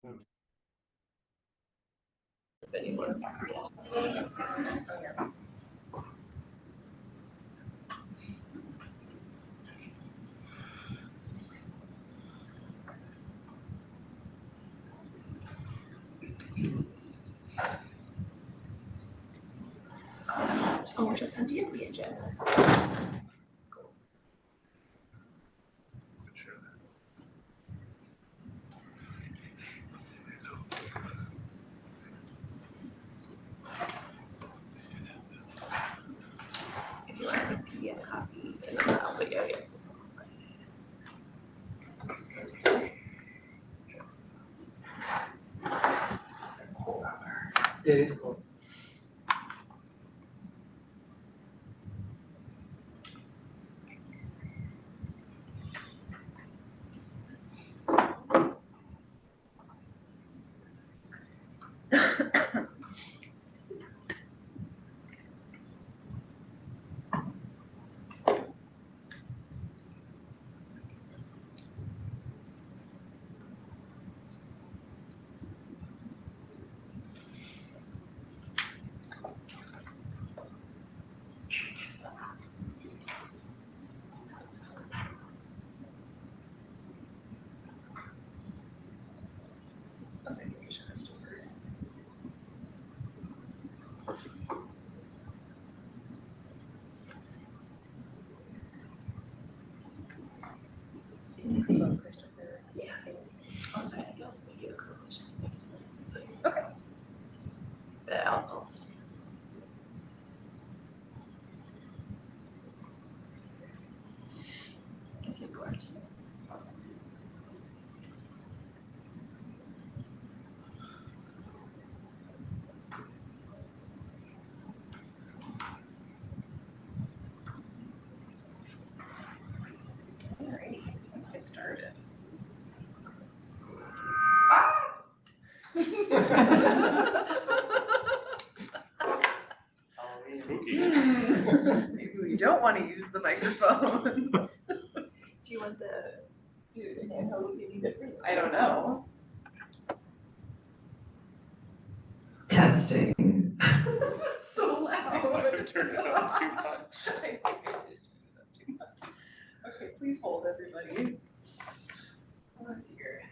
Oh, we're just into the agenda. If you want to give me a copy, and then I'll put you against this one. It is cool. Christopher. Yeah. Also, I can also make you a copy. It's just makes it Okay. But I'll also take. Guess it worked. Awesome. Alrighty, let's get started. Spooky. Maybe we don't want to use the microphone. Do you want the handheld? You need it for you. I don't know. Testing. It's so loud. I turned it up too much. I think I did turn it up too much. Okay, please hold everybody. Oh dear.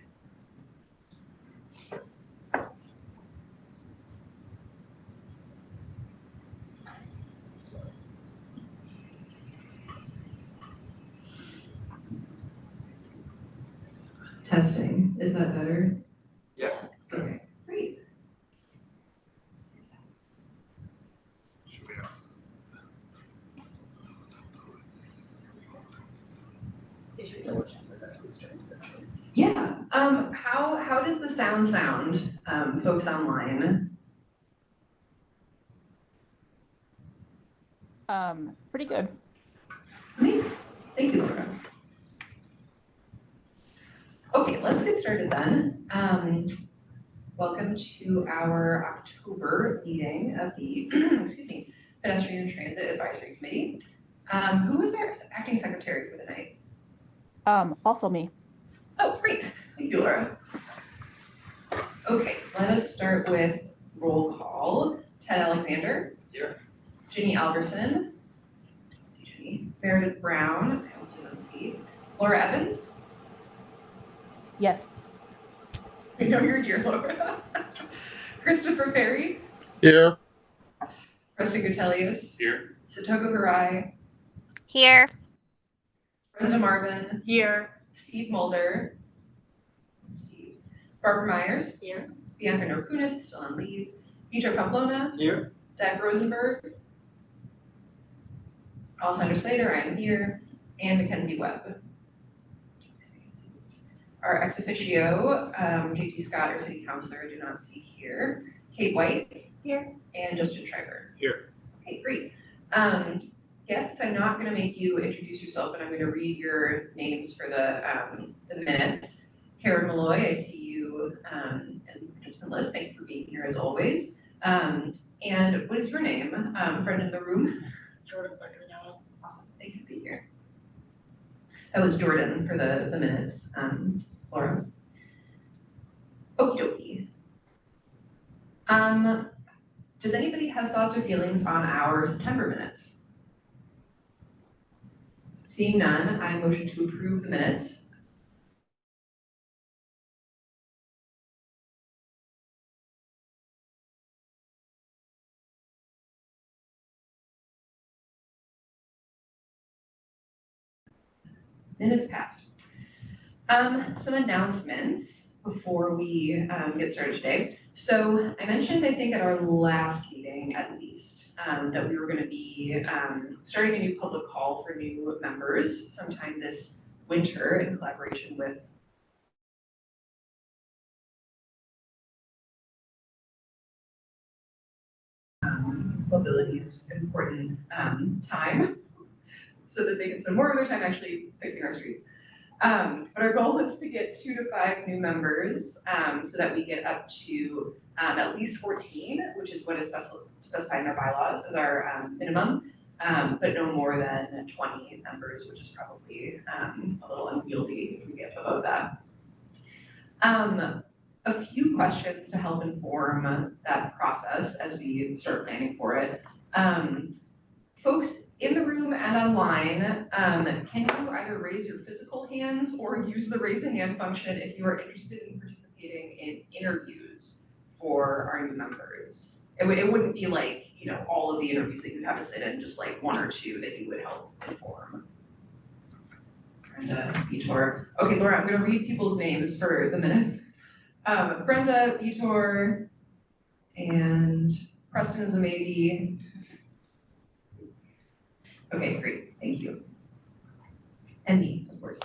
Testing. Is that better? Yeah. Okay, great. Should we ask? Did you double check with our food store? Yeah. How does the sound, folks online? Pretty good. Amazing. Thank you, Laura. Okay, let's get started then. Welcome to our October meeting of the Pedestrian Transit Advisory Committee. Who is our acting secretary for the night? Also me. Oh, great. Thank you, Laura. Okay, let us start with roll call. Ted Alexander. Here. Ginny Alverson. I see Ginny. Meredith Brown. I also don't see. Laura Evans. Yes. I know you're here, Laura. Christopher Perry. Here. Rusty Gutelius. Here. Satoko Harai. Here. Brenda Marvin. Here. Steve Mulder. Steve. Barbara Myers. Here. Bianca Norkunis is still on leave. Vito Pamplona. Here. Zach Rosenberg. Alessandra Slater, I am here. And Mackenzie Webb. Our ex officio, JT Scott, our city councilor, I do not see here. Kate White. Here. And Justin Schreiber. Here. Okay, great. Guests, I'm not gonna make you introduce yourself, but I'm gonna read your names for the minutes. Karen Malloy, I see you in the participant list. Thank you for being here as always. And what is your name, friend in the room? Jordan Becker now. Awesome, thank you for being here. That was Jordan for the minutes, Laura. Okie dokie. Does anybody have thoughts or feelings on our September minutes? Seeing none, I motion to approve the minutes. Minutes passed. Some announcements before we get started today. So I mentioned, I think at our last meeting at least, that we were going to be starting a new public call for new members sometime this winter in collaboration with Mobility's important time so that they can spend more of their time actually fixing our streets. But our goal is to get 2 to 5 new members so that we get up to at least 14, which is what is specified in our bylaws as our minimum, but no more than 20 members, which is probably a little unwieldy if we get above that. A few questions to help inform that process as we start planning for it. Folks in the room and online, can you either raise your physical hands or use the raise a hand function if you are interested in participating in interviews for our new members? It wouldn't be like, you know, all of the interviews that you'd have to sit in, just like 1 or 2 that you would help inform. Brenda, Vitor. Okay, Laura, I'm gonna read people's names for the minutes. Brenda, Vitor, and Preston is a maybe. Okay, great, thank you. And me, of course.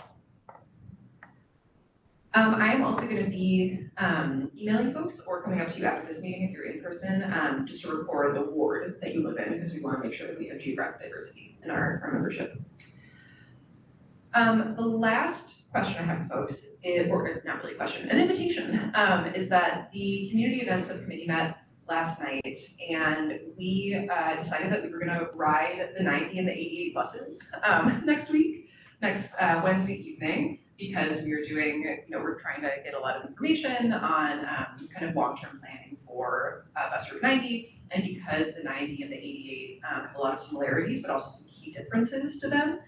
I am also gonna be emailing folks or coming up to you after this meeting if you're in person, just to record the ward that you live in, because we wanna make sure that we have geographic diversity in our membership. The last question I have for folks, or not really a question, an invitation, is that the community events subcommittee met last night and we decided that we were gonna ride the 90 and the 88 buses next Wednesday evening, because we are doing, you know, we're trying to get a lot of information on kind of long-term planning for bus route 90, and because the 90 and the 88 have a lot of similarities, but also some key differences to them.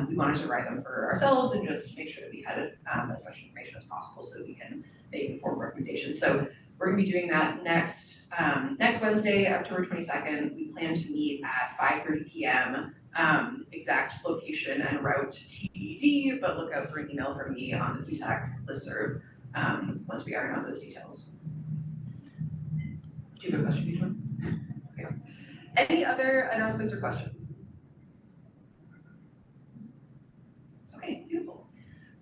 We wanted to write them for ourselves and just make sure that we had as much information as possible so that we can make informed recommendations. So we're gonna be doing that next Wednesday, October 22nd. We plan to meet at 5:30 p.m. Exact location and route TBD, but look out for an email from me on the VTAC listserv once we iron out those details. Do you have a question, Deidre? Okay. Any other announcements or questions? Okay, beautiful.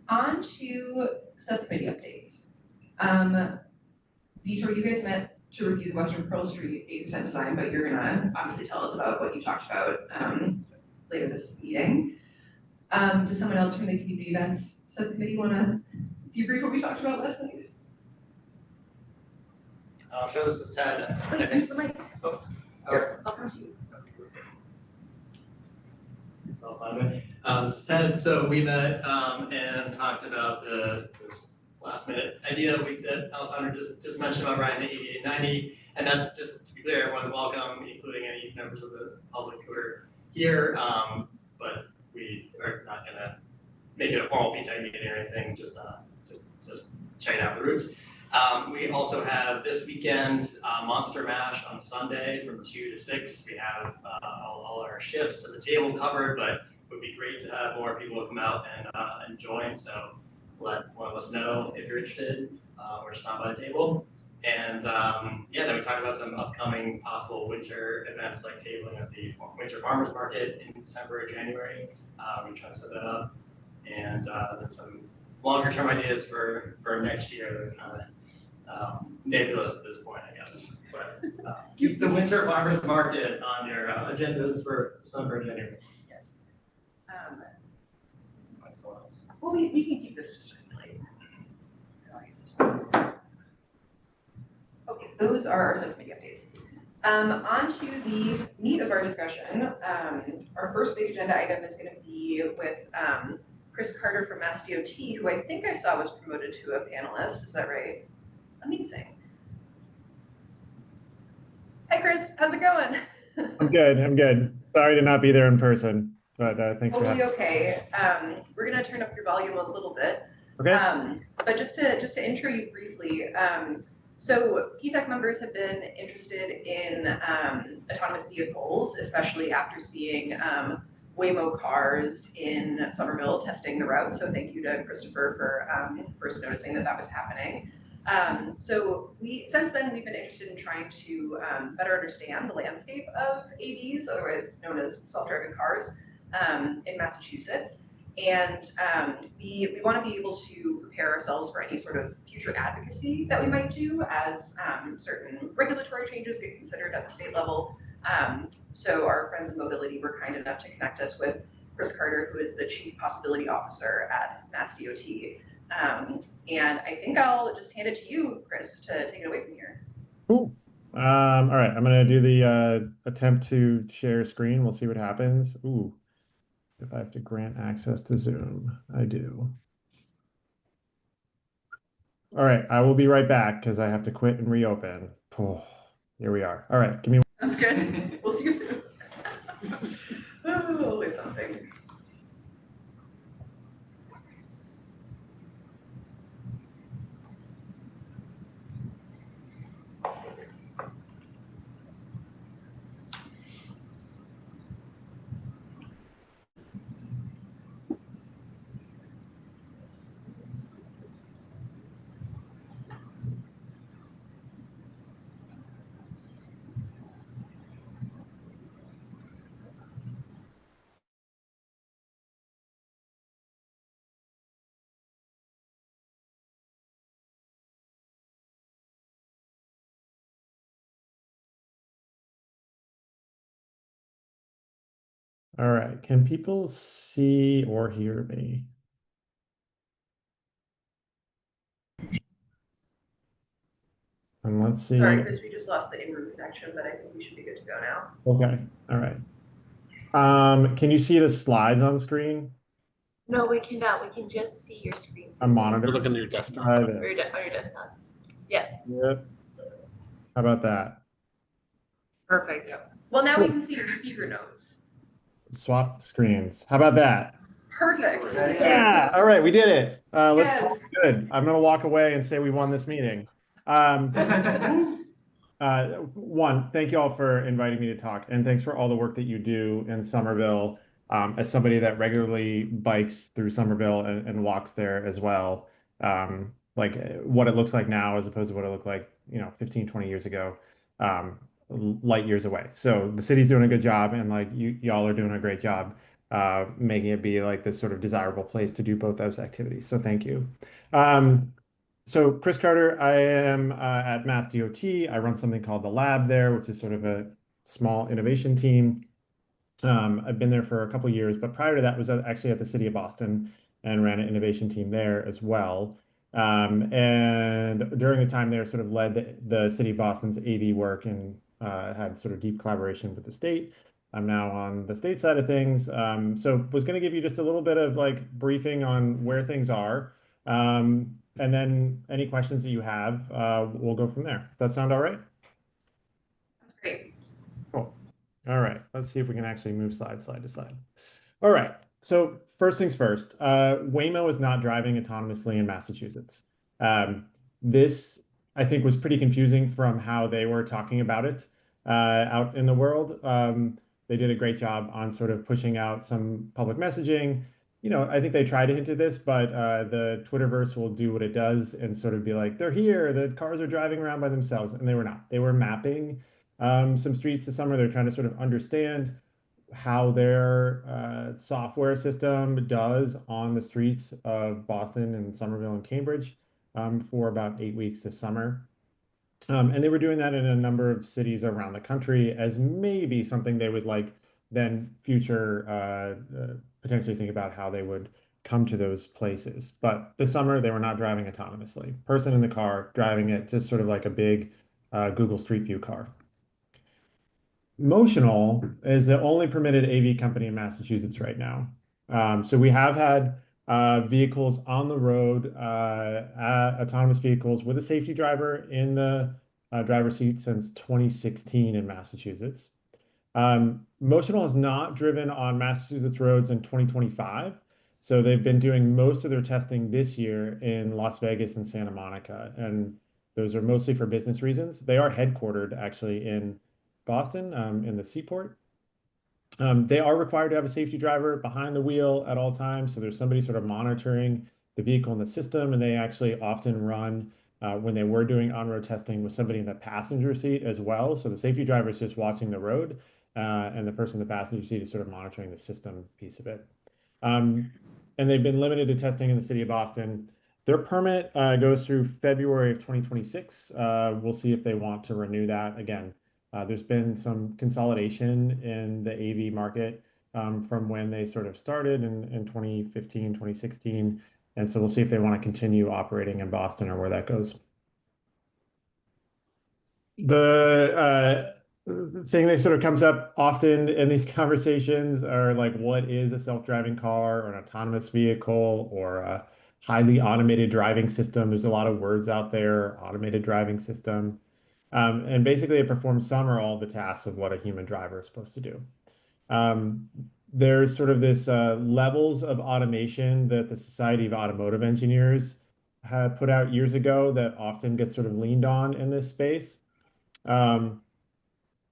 On to subcommittee updates. Vitor, you guys met to review the Western Pearl Street 8% design, but you're gonna obviously tell us about what you talked about later this meeting. Does someone else from the community events subcommittee wanna debrief what we talked about last night? Sure, this is Ted. Wait, here's the mic. Here. I'll pass you. It's all fine. This is Ted. So we met and talked about this last minute idea that Alessandra just mentioned about riding the 8890, and that's just to be clear, everyone's welcome, including any members of the public who are here. But we are not gonna make it a formal PTAC meeting or anything. Just checking out the routes. We also have this weekend Monster Mash on Sunday from 2 to 6. We have all our shifts at the table covered, but it would be great to have more people come out and join. So let one of us know if you're interested or stop by the table. And yeah, then we talked about some upcoming possible winter events like tabling at the Winter Farmers Market in December or January. We're trying to set that up. And then some longer term ideas for next year that are kind of nebulous at this point, I guess. But keep the Winter Farmers Market on your agendas for December and January. Yes. This is like someone else. Well, we can keep this just really. I'll use this one. Okay, those are our subcommittee updates. On to the meat of our discussion. Our first big agenda item is going to be with Chris Carter from Mass DOT, who I think I saw was promoted to a panelist. Is that right? Amazing. Hi, Chris. How's it going? I'm good. I'm good. Sorry to not be there in person, but thanks for Totally having me. okay. We're gonna turn up your volume a little bit. Okay. But just to intro you briefly, so PTEC members have been interested in autonomous vehicles, especially after seeing Waymo cars in Somerville testing the route. So thank you to Christopher for first noticing that was happening. Since then we've been interested in trying to better understand the landscape of AVs, otherwise known as self-driving cars, in Massachusetts. And we want to be able to prepare ourselves for any sort of future advocacy that we might do as certain regulatory changes get considered at the state level. So our friends in mobility were kind enough to connect us with Chris Carter, who is the Chief Possibility Officer at Mass DOT. And I think I'll just hand it to you, Chris, to take it away from here. Cool. All right. I'm gonna do the attempt to share screen. We'll see what happens. Ooh, if I have to grant access to Zoom, I do. All right. I will be right back because I have to quit and reopen. Oh, here we are. All right. Give me. That's good. We'll see you soon. Oh, always something. All right. Can people see or hear me? And let's see. Sorry, Chris, we just lost the in-room connection, but I think we should be good to go now. Okay. All right. Can you see the slides on the screen? No, we cannot. We can just see your screen. A monitor. We're looking at your desktop. Try On this. your desktop. Yep. How about that? Perfect. Well, now we can see your speaker notes. Swap screens. How about that? Perfect. Yeah. All right, we did it. Let's call Yes. it good. I'm gonna walk away and say we won this meeting. One, thank you all for inviting me to talk, and thanks for all the work that you do in Somerville. As somebody that regularly bikes through Somerville and walks there as well, like what it looks like now as opposed to what it looked like, 15, 20 years ago, light years away. So the city's doing a good job, and like y'all are doing a great job making it be like this sort of desirable place to do both those activities. So thank you. So Chris Carter, I am at Mass DOT. I run something called the Lab there, which is sort of a small innovation team. I've been there for a couple of years, but prior to that was actually at the City of Boston and ran an innovation team there as well. And during the time there, sort of led the City of Boston's AV work and had sort of deep collaboration with the state. I'm now on the state side of things. So was going to give you just a little bit of like briefing on where things are. And then any questions that you have, we'll go from there. Does that sound all right? That's great. Cool. All right. Let's see if we can actually move side to side. All right. So first things first, Waymo is not driving autonomously in Massachusetts. This, I think, was pretty confusing from how they were talking about it out in the world. They did a great job on sort of pushing out some public messaging. I think they tried to hint at this, but the Twitterverse will do what it does and sort of be like, they're here, the cars are driving around by themselves, and they were not. They were mapping some streets this summer. They're trying to sort of understand how their software system does on the streets of Boston and Somerville and Cambridge for about 8 weeks this summer. And they were doing that in a number of cities around the country as maybe something they would like then future potentially think about how they would come to those places. But this summer, they were not driving autonomously. Person in the car driving it, just sort of like a big Google Street View car. Motional is the only permitted AV company in Massachusetts right now. So we have had vehicles on the road, autonomous vehicles with a safety driver in the driver's seat since 2016 in Massachusetts. Motional has not driven on Massachusetts roads in 2025. So they've been doing most of their testing this year in Las Vegas and Santa Monica. And those are mostly for business reasons. They are headquartered actually in Boston, in the seaport. They are required to have a safety driver behind the wheel at all times. So there's somebody sort of monitoring the vehicle and the system. And they actually often run, when they were doing on-road testing, with somebody in the passenger seat as well. So the safety driver is just watching the road, and the person in the passenger seat is sort of monitoring the system piece of it. And they've been limited to testing in the city of Boston. Their permit goes through February of 2026. We'll see if they want to renew that again. There's been some consolidation in the AV market from when they sort of started in 2015, 2016. And so we'll see if they want to continue operating in Boston or where that goes. The thing that sort of comes up often in these conversations are like, what is a self-driving car or an autonomous vehicle or a highly automated driving system? There's a lot of words out there, automated driving system. And basically it performs some or all of the tasks of what a human driver is supposed to do. There's sort of this levels of automation that the Society of Automotive Engineers have put out years ago that often gets sort of leaned on in this space. And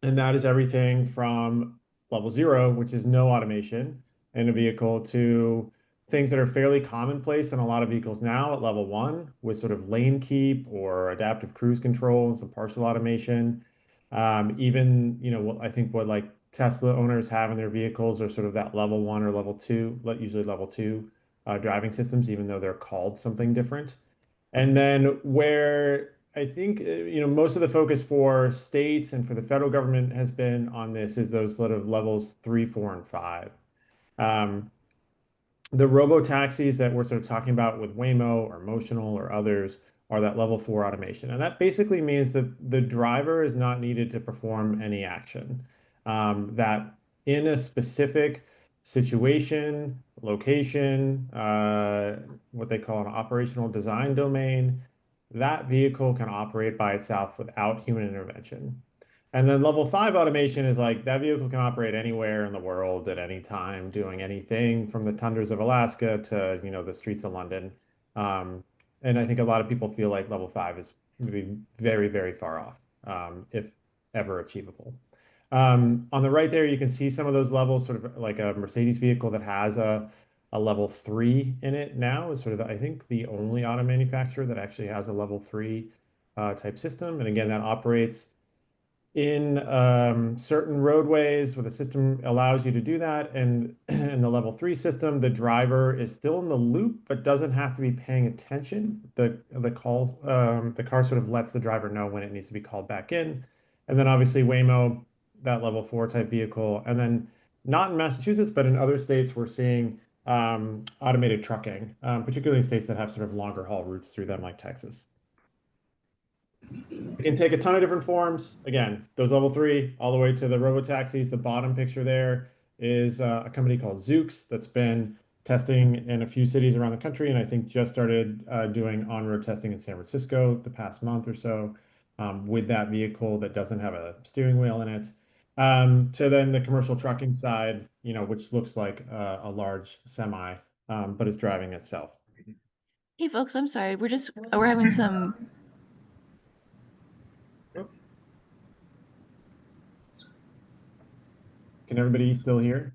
that is everything from level 0, which is no automation in a vehicle, to things that are fairly commonplace in a lot of vehicles now at level 1, with sort of lane keep or adaptive cruise control and some partial automation. Even, I think what like Tesla owners have in their vehicles are sort of that level 1 or level 2, usually level 2 driving systems, even though they're called something different. And then where I think, most of the focus for states and for the federal government has been on this is those sort of levels 3, 4, and 5. The robo-taxis that we're sort of talking about with Waymo or Motional or others are that level 4 automation. And that basically means that the driver is not needed to perform any action. That in a specific situation, location, what they call an operational design domain, that vehicle can operate by itself without human intervention. And then level 5 automation is like that vehicle can operate anywhere in the world at any time, doing anything from the tundras of Alaska to, the streets of London. And I think a lot of people feel like level 5 is maybe very, very far off, if ever achievable. On the right there, you can see some of those levels, sort of like a Mercedes vehicle that has a level 3 in it now is sort of, I think, the only auto manufacturer that actually has a level 3 type system. And again, that operates in certain roadways where the system allows you to do that. And in the level 3 system, the driver is still in the loop, but doesn't have to be paying attention. The car sort of lets the driver know when it needs to be called back in. And then obviously Waymo, that level 4 type vehicle. And then not in Massachusetts, but in other states, we're seeing automated trucking, particularly in states that have sort of longer haul routes through them, like Texas. It can take a ton of different forms. Again, those level 3 all the way to the robo-taxis. The bottom picture there is a company called Zoox that's been testing in a few cities around the country, and I think just started doing on-road testing in San Francisco the past month or so, with that vehicle that doesn't have a steering wheel in it. To then the commercial trucking side, which looks like a large semi, but it's driving itself. Hey folks, I'm sorry. We're having some. Can everybody still hear?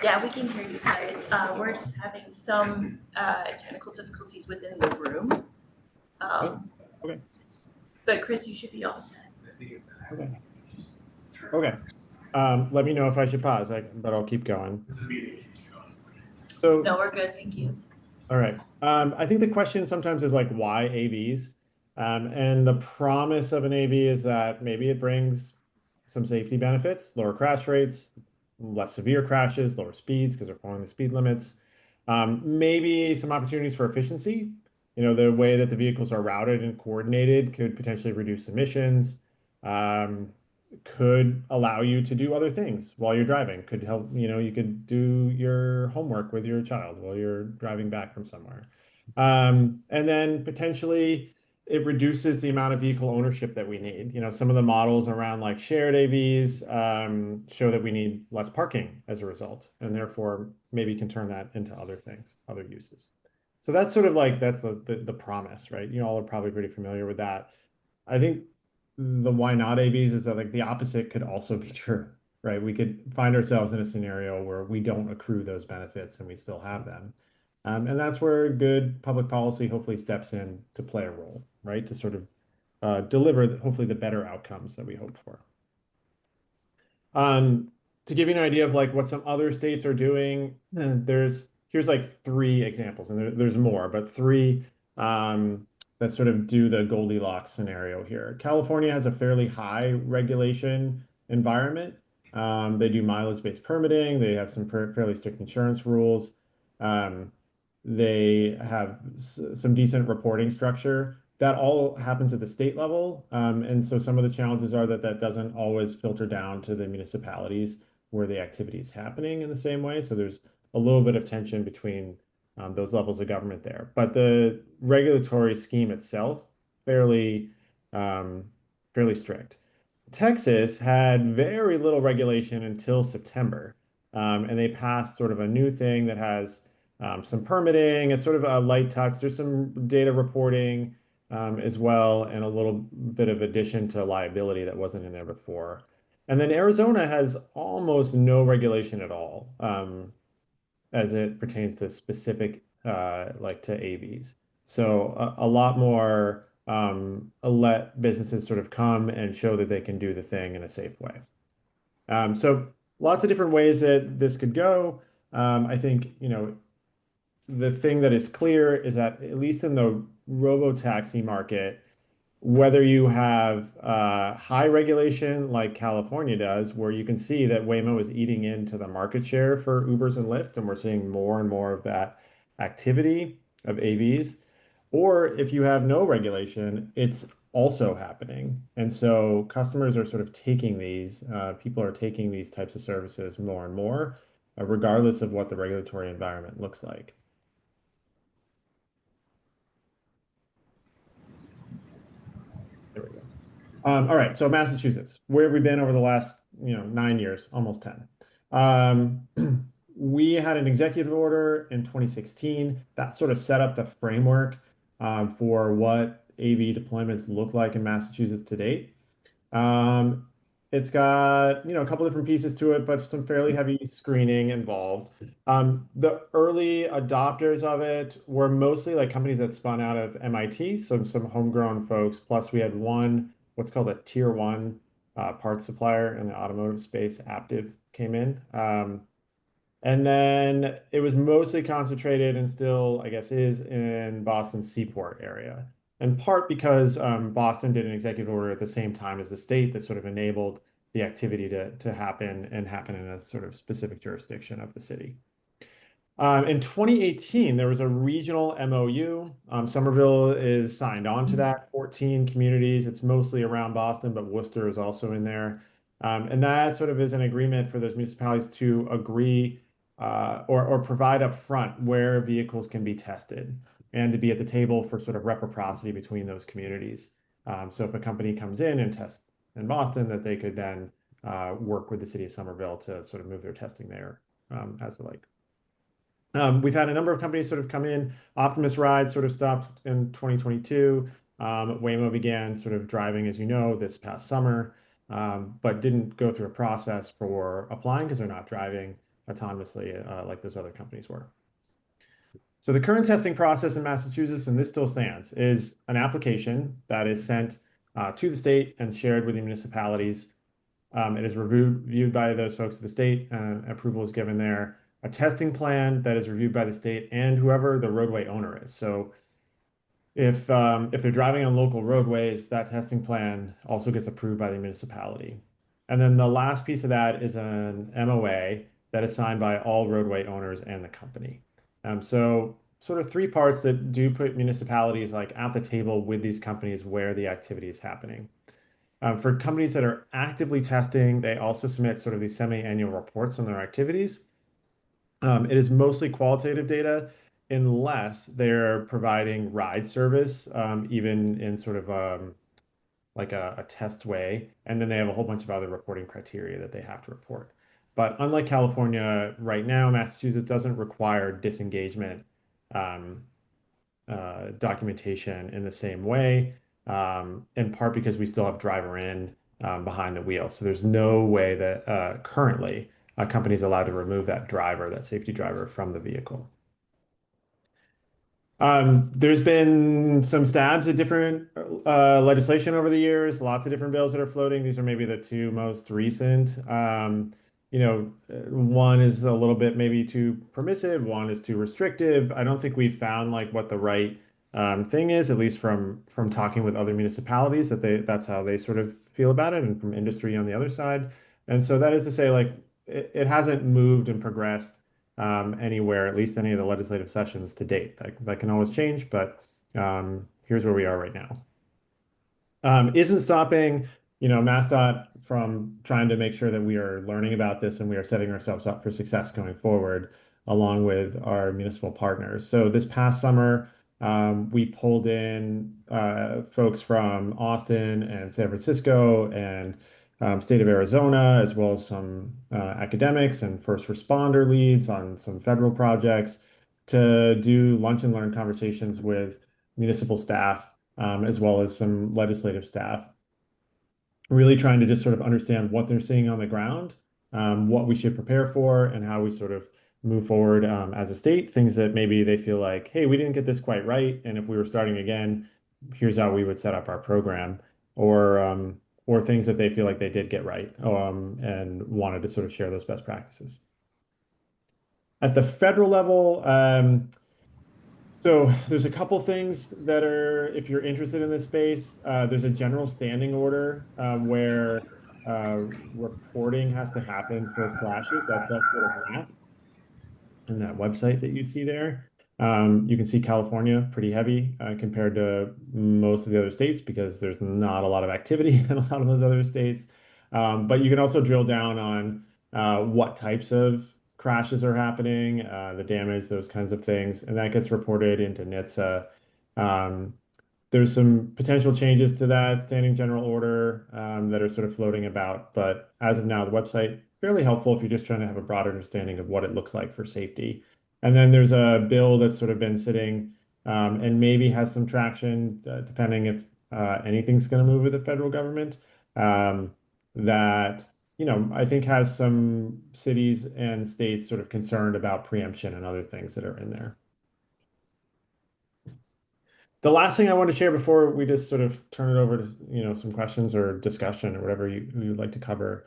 Yeah, we can hear you. Sorry, we're just having some technical difficulties within the room. Okay. But Chris, you should be all set. Okay. Okay. Let me know if I should pause, but I'll keep going. So, No, we're good. Thank you. all right. I think the question sometimes is like, why AVs? And the promise of an AV is that maybe it brings some safety benefits, lower crash rates, less severe crashes, lower speeds because they're following the speed limits. Maybe some opportunities for efficiency. The way that the vehicles are routed and coordinated could potentially reduce emissions. could allow you to do other things while you're driving. Could help, you could do your homework with your child while you're driving back from somewhere. And then potentially it reduces the amount of vehicle ownership that we need. Some of the models around like shared AVs show that we need less parking as a result, and therefore maybe can turn that into other things, other uses. So that's sort of like that's the promise, right? You all are probably pretty familiar with that. I think the why not AVs is that like the opposite could also be true, right? We could find ourselves in a scenario where we don't accrue those benefits and we still have them. And that's where good public policy hopefully steps in to play a role, right? To sort of deliver hopefully the better outcomes that we hope for. Um, to give you an idea of like what some other states are doing, here's like three examples, and there's more, but three that sort of do the Goldilocks scenario here. California has a fairly high regulation environment. They do mileage-based permitting. They have some fairly strict insurance rules. Um, they have some decent reporting structure. That all happens at the state level. And so some of the challenges are that that doesn't always filter down to the municipalities where the activity is happening in the same way. So there's a little bit of tension between those levels of government there. But the regulatory scheme itself, fairly, um, fairly strict. Texas had very little regulation until September. And they passed sort of a new thing that has some permitting. It's sort of a light touch. There's some data reporting as well, and a little bit of addition to liability that wasn't in there before. And then Arizona has almost no regulation at all as it pertains to specific, like to AVs. So a lot more let businesses sort of come and show that they can do the thing in a safe way. So lots of different ways that this could go. I think, the thing that is clear is that at least in the robo-taxi market, whether you have high regulation like California does, where you can see that Waymo is eating into the market share for Ubers and Lyft, and we're seeing more and more of that activity of AVs, or if you have no regulation, it's also happening. And so customers are sort of taking these, people are taking these types of services more and more, regardless of what the regulatory environment looks like. There we go. All right, so Massachusetts, where have we been over the last, 9 years, almost 10? We had an executive order in 2016 that sort of set up the framework for what AV deployments look like in Massachusetts to date. Um, it's got, a couple different pieces to it, but some fairly heavy screening involved. The early adopters of it were mostly like companies that spun out of MIT, so some homegrown folks. Plus, we had one, what's called a tier one parts supplier in the automotive space, Aptiv, came in. And then it was mostly concentrated and still, I guess, is in Boston Seaport area. In part because Boston did an executive order at the same time as the state that sort of enabled the activity to happen and happen in a sort of specific jurisdiction of the city. In 2018, there was a regional MOU. Somerville is signed on to that, 14 communities. It's mostly around Boston, but Worcester is also in there. And that sort of is an agreement for those municipalities to agree or provide up front where vehicles can be tested and to be at the table for sort of reciprocity between those communities. So if a company comes in and tests in Boston, that they could then work with the city of Somerville to sort of move their testing there as the like. We've had a number of companies sort of come in. Optimus Ride sort of stopped in 2022. Waymo began sort of driving, as you know, this past summer, but didn't go through a process for applying because they're not driving autonomously like those other companies were. So the current testing process in Massachusetts, and this still stands, is an application that is sent to the state and shared with the municipalities. It is reviewed by those folks at the state, and approval is given there. A testing plan that is reviewed by the state and whoever the roadway owner is. So if they're driving on local roadways, that testing plan also gets approved by the municipality. And then the last piece of that is an MOA that is signed by all roadway owners and the company. So sort of three parts that do put municipalities like at the table with these companies where the activity is happening. For companies that are actively testing, they also submit sort of these semi-annual reports on their activities. It is mostly qualitative data unless they're providing ride service, even in sort of like a test way. And then they have a whole bunch of other reporting criteria that they have to report. But unlike California right now, Massachusetts doesn't require disengagement um, documentation in the same way, in part because we still have driver in behind the wheel. So there's no way that currently a company is allowed to remove that driver, that safety driver from the vehicle. There's been some stabs at different legislation over the years, lots of different bills that are floating. These are maybe the two most recent. One is a little bit maybe too permissive, one is too restrictive. I don't think we've found like what the right thing is, at least from talking with other municipalities, that's how they sort of feel about it, and from industry on the other side. And so that is to say, like it hasn't moved and progressed anywhere, at least any of the legislative sessions to date. That can always change, but here's where we are right now. Isn't stopping, MassDOT from trying to make sure that we are learning about this and we are setting ourselves up for success going forward, along with our municipal partners. So this past summer, we pulled in folks from Austin and San Francisco and state of Arizona, as well as some academics and first responder leads on some federal projects to do lunch and learn conversations with municipal staff, as well as some legislative staff, really trying to just sort of understand what they're seeing on the ground, what we should prepare for, and how we sort of move forward as a state, things that maybe they feel like, hey, we didn't get this quite right, and if we were starting again, here's how we would set up our program, or things that they feel like they did get right, and wanted to sort of share those best practices. At the federal level, so there's a couple things that are, if you're interested in this space, there's a general standing order where reporting has to happen for crashes. That's that sort of map in that website that you see there. You can see California pretty heavy compared to most of the other states because there's not a lot of activity in a lot of those other states. But you can also drill down on what types of crashes are happening, the damage, those kinds of things, and that gets reported into NHTSA. There's some potential changes to that standing general order that are sort of floating about, but as of now, the website fairly helpful if you're just trying to have a broad understanding of what it looks like for safety. And then there's a bill that's sort of been sitting and maybe has some traction, depending if anything's going to move with the federal government, that I think has some cities and states sort of concerned about preemption and other things that are in there. The last thing I want to share before we just sort of turn it over to some questions or discussion or whatever you'd like to cover.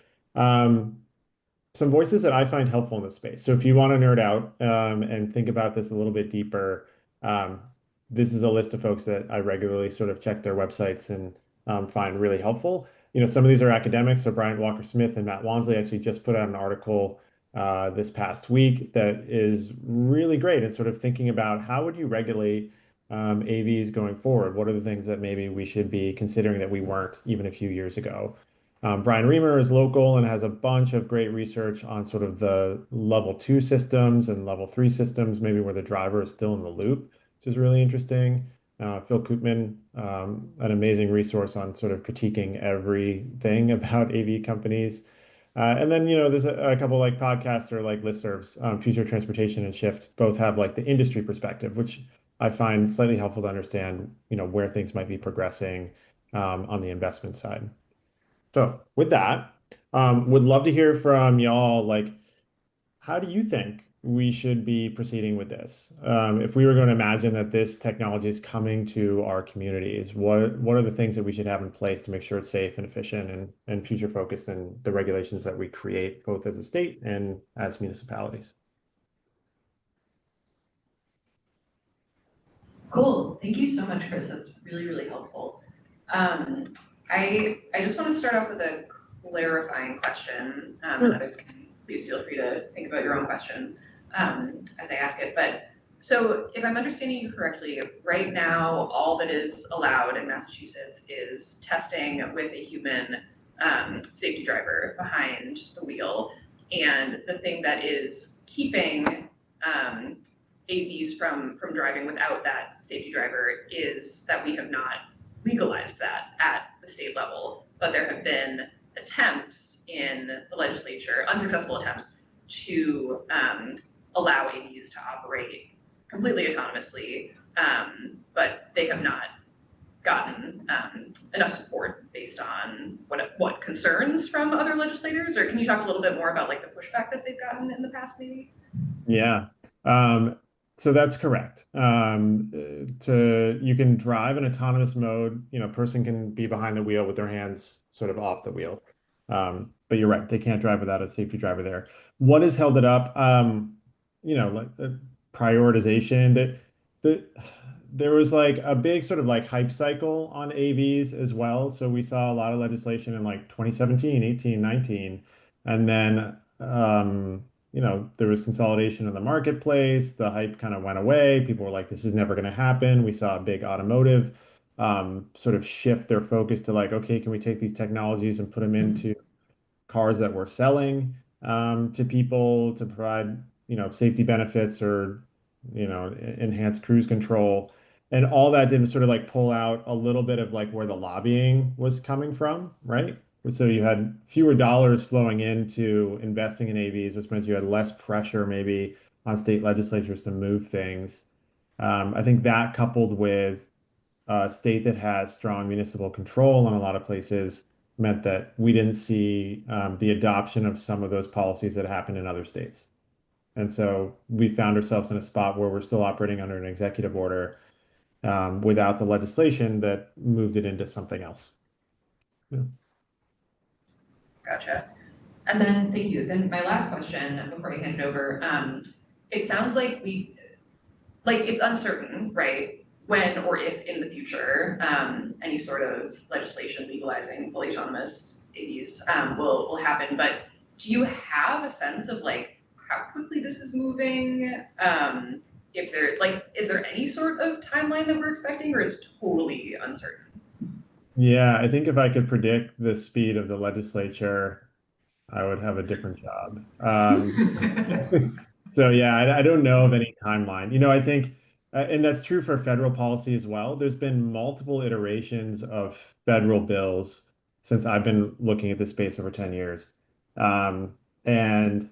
Some voices that I find helpful in this space. So if you want to nerd out and think about this a little bit deeper, this is a list of folks that I regularly sort of check their websites and find really helpful. Some of these are academics. So Bryant Walker-Smith and Matt Wansley actually just put out an article this past week that is really great. It's sort of thinking about how would you regulate AVs going forward? What are the things that maybe we should be considering that we weren't even a few years ago? Brian Reamer is local and has a bunch of great research on sort of the level 2 systems and level 3 systems, maybe where the driver is still in the loop, which is really interesting. Phil Koopman, an amazing resource on sort of critiquing everything about AV companies. And then, there's a couple like podcasts or like listservs, Future Transportation and Shift, both have like the industry perspective, which I find slightly helpful to understand, where things might be progressing on the investment side. So with that, would love to hear from y'all, like, how do you think we should be proceeding with this? If we were going to imagine that this technology is coming to our communities, what are the things that we should have in place to make sure it's safe and efficient and future focused in the regulations that we create, both as a state and as municipalities? Cool. Thank you so much, Chris. That's really, really helpful. I just want to start off with a clarifying question, and others can please feel free to think about your own questions as I ask it. But So if I'm understanding you correctly, right now, all that is allowed in Massachusetts is testing with a human safety driver behind the wheel. And the thing that is keeping AVs from driving without that safety driver is that we have not legalized that at the state level. But there have been attempts in the legislature, unsuccessful attempts, to allow AVs to operate completely autonomously, but they have not gotten enough support based on what concerns from other legislators. Or can you talk a little bit more about like the pushback that they've gotten in the past, maybe? Yeah. So that's correct. You can drive in autonomous mode, person can be behind the wheel with their hands sort of off the wheel. But you're right, they can't drive without a safety driver there. What has held it up? Like prioritization that there was like a big sort of like hype cycle on AVs as well. So we saw a lot of legislation in like 2017, 18, 19. And then there was consolidation in the marketplace. The hype kind of went away. People were like, this is never going to happen. We saw a big automotive sort of shift their focus to like, okay, can we take these technologies and put them into cars that we're selling to people to provide, safety benefits or, enhanced cruise control. And all that did was sort of like pull out a little bit of like where the lobbying was coming from, right? So you had fewer dollars flowing into investing in AVs, which meant you had less pressure maybe on state legislatures to move things. I think that coupled with a state that has strong municipal control in a lot of places meant that we didn't see the adoption of some of those policies that happened in other states. And so we found ourselves in a spot where we're still operating under an executive order without the legislation that moved it into something else. Yeah. Gotcha. And then, thank you. Then my last question before I hand it over, it sounds like it's uncertain, right? When or if in the future, any sort of legislation legalizing fully autonomous AVs will happen. But do you have a sense of like how quickly this is moving? If there is there any sort of timeline that we're expecting, or it's totally uncertain? Yeah, I think if I could predict the speed of the legislature, I would have a different job. So yeah, I don't know of any timeline. I think, and that's true for federal policy as well. There's been multiple iterations of federal bills since I've been looking at this space over 10 years. And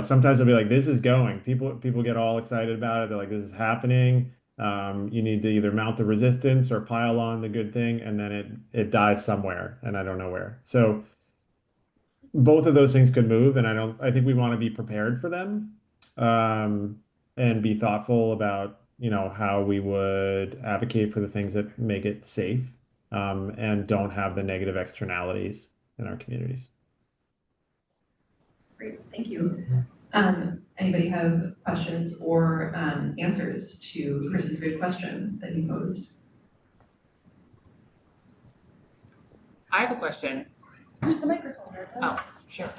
sometimes I'll be like, this is going. People get all excited about it. They're like, this is happening. You need to either mount the resistance or pile on the good thing, and then it dies somewhere, and I don't know where. So both of those things could move, and I think we want to be prepared for them, and be thoughtful about, how we would advocate for the things that make it safe, and don't have the negative externalities in our communities. Great, thank you. Anybody have questions or answers to Chris's good question that he posed? I have a question. Where's the microphone? Oh, sure.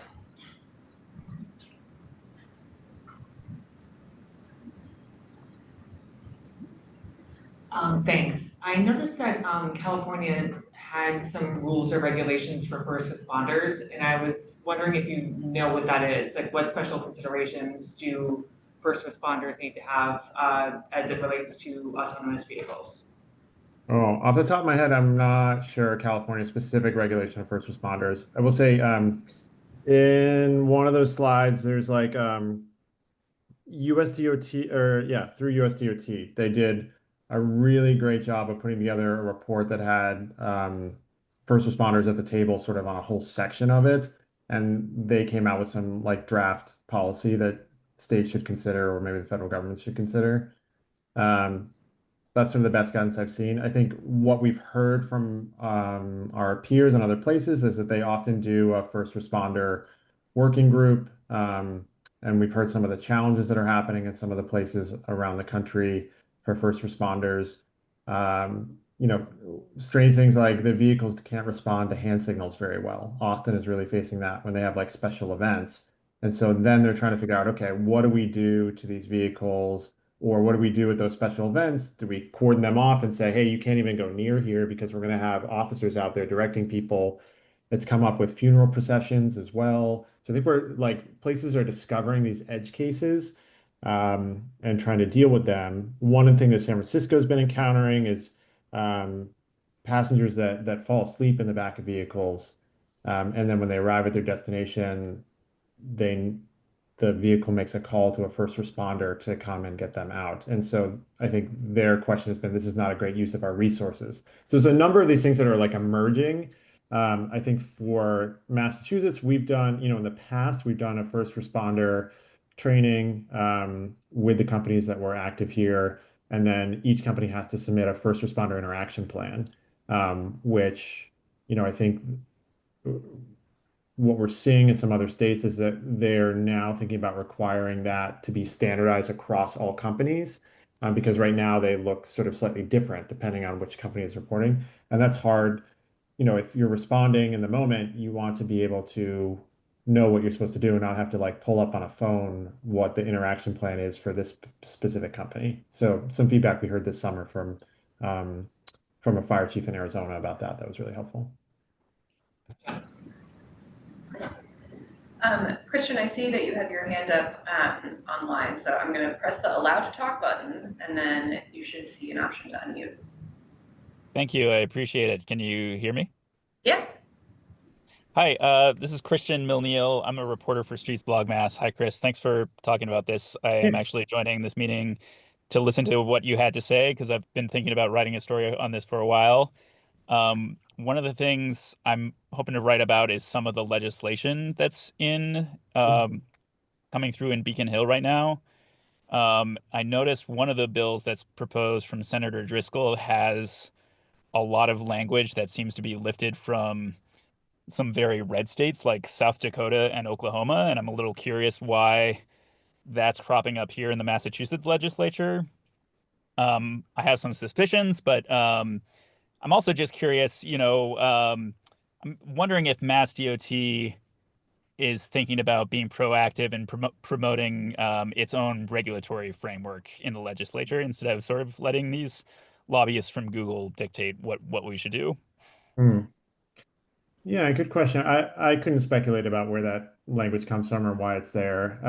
Thanks. I noticed that California had some rules or regulations for first responders, and I was wondering if you know what that is. Like, what special considerations do first responders need to have as it relates to autonomous vehicles? Oh, off the top of my head, I'm not sure California specific regulation of first responders. I will say, in one of those slides, there's like USDOT, or yeah, through USDOT, they did a really great job of putting together a report that had first responders at the table sort of on a whole section of it. And they came out with some like draft policy that states should consider, or maybe the federal government should consider. That's sort of the best guidance I've seen. I think what we've heard from our peers in other places is that they often do a first responder working group. And we've heard some of the challenges that are happening in some of the places around the country for first responders. Strange things like the vehicles can't respond to hand signals very well. Austin is really facing that when they have like special events. And so then they're trying to figure out, okay, what do we do to these vehicles Or what do we do with those special events? Do we cordon them off and say, hey, you can't even go near here because we're going to have officers out there directing people? It's come up with funeral processions as well. So I think we're like places are discovering these edge cases and trying to deal with them. One thing that San Francisco's been encountering is um, passengers that fall asleep in the back of vehicles, and then when they arrive at their destination, they the vehicle makes a call to a first responder to come and get them out. And so I think their question has been, this is not a great use of our resources. So there's a number of these things that are like emerging. I think for Massachusetts, we've done, in the past, we've done a first responder training with the companies that were active here. And then each company has to submit a first responder interaction plan, which, I think what we're seeing in some other states is that they're now thinking about requiring that to be standardized across all companies, because right now they look sort of slightly different depending on which company is reporting. And that's hard. If you're responding in the moment, you want to be able to know what you're supposed to do and not have to like pull up on a phone what the interaction plan is for this specific company. So some feedback we heard this summer from a fire chief in Arizona about that. That was really helpful. Christian, I see that you have your hand up online, so I'm going to press the allow to talk button, and then you should see an option to unmute. Thank you. I appreciate it. Can you hear me? Yeah. Hi, this is Christian Milneal. I'm a reporter for Streets Blog Mass. Hi, Chris. Thanks for talking about this. I am actually joining this meeting to listen to what you had to say because I've been thinking about writing a story on this for a while. One of the things I'm hoping to write about is some of the legislation that's coming through in Beacon Hill right now. I noticed one of the bills that's proposed from Senator Driscoll has a lot of language that seems to be lifted from some very red states like South Dakota and Oklahoma, and I'm a little curious why that's cropping up here in the Massachusetts legislature. I have some suspicions, but I'm also just curious, I'm wondering if Mass DOT is thinking about being proactive and promoting its own regulatory framework in the legislature instead of sort of letting these lobbyists from Google dictate what we should do. Hmm. Yeah, good question. I couldn't speculate about where that language comes from or why it's there.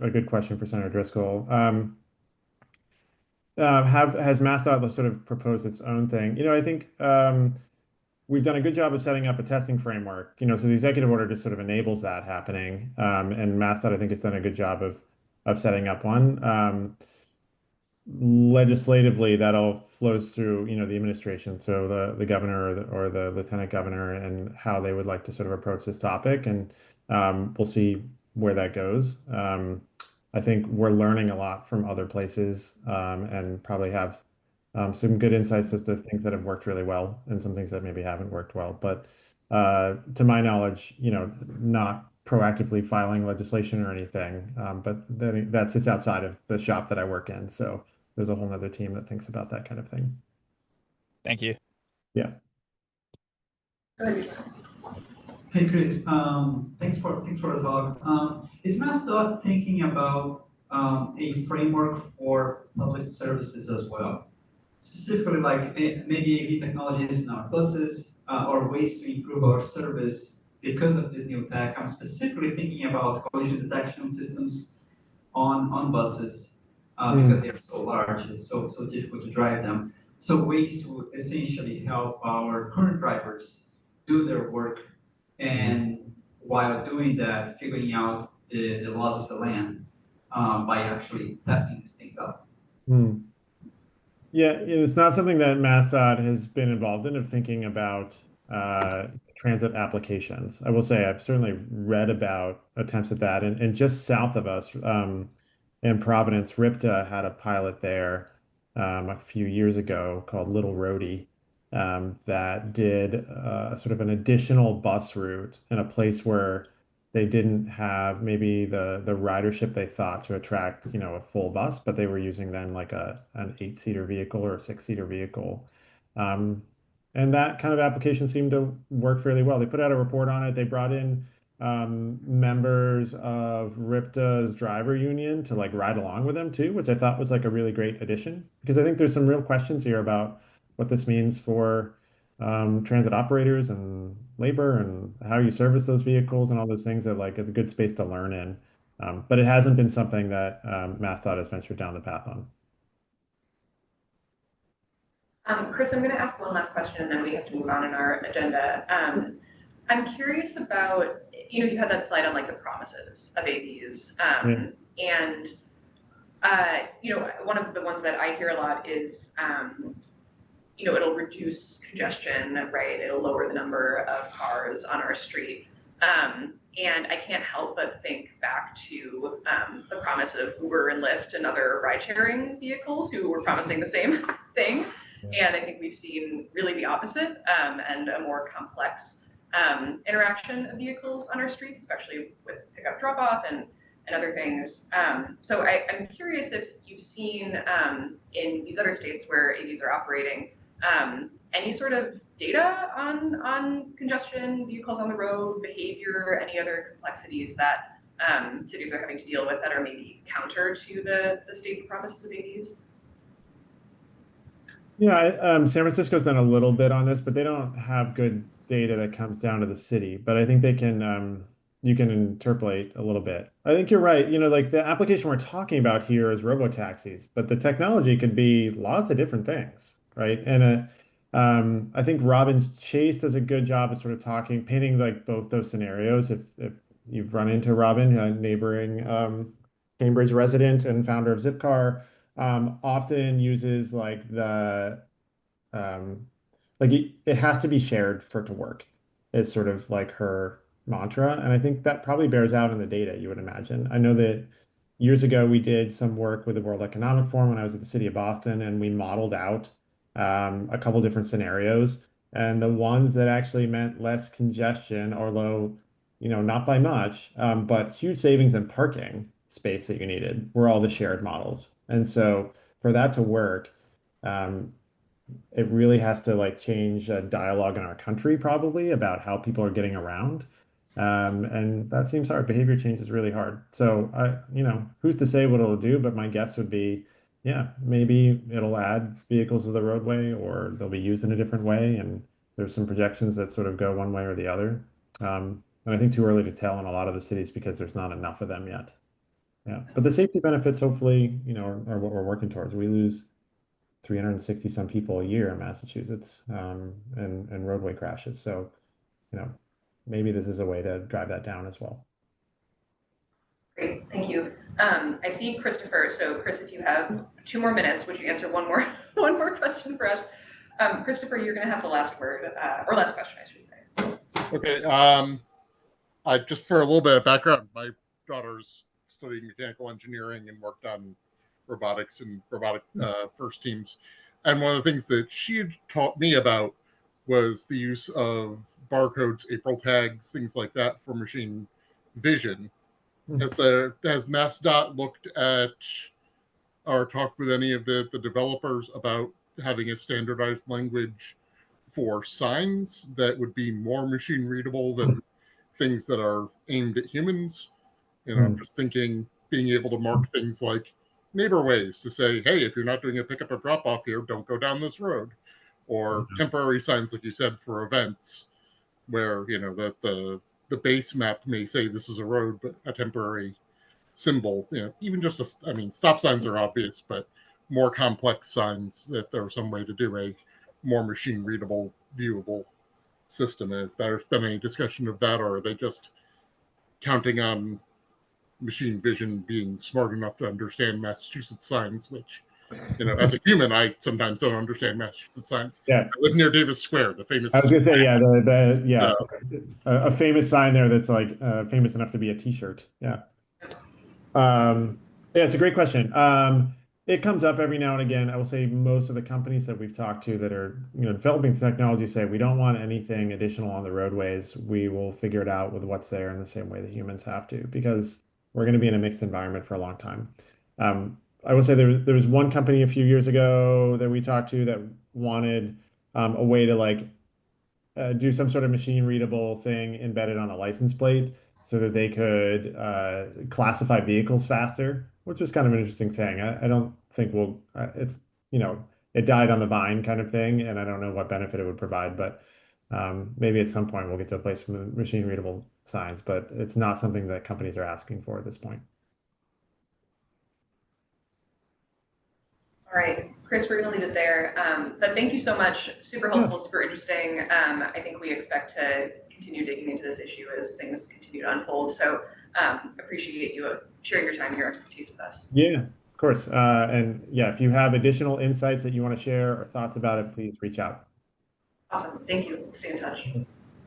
A good question for Senator Driscoll. Has MassDOT sort of proposed its own thing? I think we've done a good job of setting up a testing framework. So the executive order just sort of enables that happening. And MassDOT, I think, has done a good job of setting up one. Legislatively, that all flows through, the administration, so the governor or the lieutenant governor, and how they would like to sort of approach this topic, and we'll see where that goes. I think we're learning a lot from other places, and probably have some good insights as to things that have worked really well and some things that maybe haven't worked well. But to my knowledge, not proactively filing legislation or anything, but that sits outside of the shop that I work in. So there's a whole nother team that thinks about that kind of thing. Thank you. Yeah. Hey Chris, thanks for the talk. Is MassDOT thinking about a framework for public services as well? Specifically, like maybe AV technologies in our buses or ways to improve our service because of this new tech. I'm specifically thinking about collision detection systems on buses because they're so large, it's so difficult to drive them. So ways to essentially help our current drivers do their work, and while doing that, figuring out the laws of the land by actually testing these things out. Yeah, it's not something that MassDOT has been involved in, of thinking about transit applications. I will say I've certainly read about attempts at that, and just south of us, in Providence, RIPTA had a pilot there a few years ago called Little Roadie, that did sort of an additional bus route in a place where they didn't have maybe the ridership they thought to attract, a full bus, but they were using then like an 8-seater vehicle or a 6-seater vehicle. And that kind of application seemed to work fairly well. They put out a report on it. They brought in members of RIPTA's driver union to like ride along with them too, which I thought was like a really great addition because I think there's some real questions here about what this means for transit operators and labor and how you service those vehicles and all those things that like it's a good space to learn in. But it hasn't been something that MassDOT has ventured down the path on. Chris, I'm going to ask one last question and then we have to move on in our agenda. I'm curious about, you had that slide on like the promises of AVs. And, one of the ones that I hear a lot is, it'll reduce congestion, right? It'll lower the number of cars on our street. And I can't help but think back to the promise of Uber and Lyft and other ride-sharing vehicles who were promising the same thing. And I think we've seen really the opposite and a more complex interaction of vehicles on our streets, especially with pickup drop-off and other things. So I'm curious if you've seen in these other states where AVs are operating, any sort of data on congestion, vehicles on the road, behavior, any other complexities that cities are having to deal with that are maybe counter to the stated promises of AVs? Yeah, San Francisco's done a little bit on this, but they don't have good data that comes down to the city. But I think they can, you can interpolate a little bit. I think you're right. Like the application we're talking about here is robo-taxis, but the technology could be lots of different things, right? And I think Robin Chase does a good job of sort of painting like both those scenarios. If you've run into Robin, a neighboring Cambridge resident and founder of Zipcar, often uses like it has to be shared for it to work. It's sort of like her mantra. And I think that probably bears out in the data, you would imagine. I know that years ago we did some work with the World Economic Forum when I was at the city of Boston, and we modeled out a couple different scenarios. And the ones that actually meant less congestion, although, not by much, but huge savings in parking space that you needed were all the shared models. And so for that to work, it really has to like change dialogue in our country probably about how people are getting around. And that seems hard. Behavior change is really hard. So who's to say what it'll do? But my guess would be, yeah, maybe it'll add vehicles to the roadway or they'll be used in a different way. And there's some projections that sort of go one way or the other. And I think too early to tell in a lot of the cities because there's not enough of them yet. Yeah, but the safety benefits hopefully, are what we're working towards. We lose 360 some people a year in Massachusetts and roadway crashes. So, maybe this is a way to drive that down as well. Great, thank you. I see Christopher. So Chris, if you have 2 more minutes, would you answer one more question for us? Christopher, you're going to have the last word, or last question, I should say. Okay. I just for a little bit of background, my daughter's studying mechanical engineering and worked on robotics and robotic first teams. And one of the things that she had taught me about was the use of barcodes, April tags, things like that for machine vision. Has MassDOT looked at or talked with any of the developers about having a standardized language for signs that would be more machine readable than things that are aimed at humans? I'm just thinking being able to mark things like neighbor ways to say, hey, if you're not doing a pickup or drop off here, don't go down this road. Or temporary signs, like you said, for events where, the base map may say this is a road, but a temporary symbol, even just stop signs are obvious, but more complex signs, if there was some way to do a more machine readable, viewable system. If there's been any discussion of that, or are they just counting on machine vision being smart enough to understand Massachusetts signs, which, as a human, I sometimes don't understand Massachusetts signs. Yeah. I live near Davis Square, the famous. I was gonna say, yeah, a famous sign there that's like famous enough to be a T-shirt. Yeah. Yeah, it's a great question. It comes up every now and again. I will say most of the companies that we've talked to that are, developing technology say we don't want anything additional on the roadways. We will figure it out with what's there in the same way that humans have to, because we're going to be in a mixed environment for a long time. I will say there was one company a few years ago that we talked to that wanted a way to do some sort of machine readable thing embedded on a license plate so that they could classify vehicles faster, which was kind of an interesting thing. I don't think we'll, it's, you know, it died on the vine kind of thing, and I don't know what benefit it would provide, but maybe at some point we'll get to a place with machine readable signs, but it's not something that companies are asking for at this point. All right, Chris, we're gonna leave it there. But thank you so much. Super helpful, super interesting. I think we expect to continue digging into this issue as things continue to unfold. So appreciate you sharing your time and your expertise with us. Yeah, of course. And yeah, if you have additional insights that you want to share or thoughts about it, please reach out. Awesome, thank you. We'll stay in touch.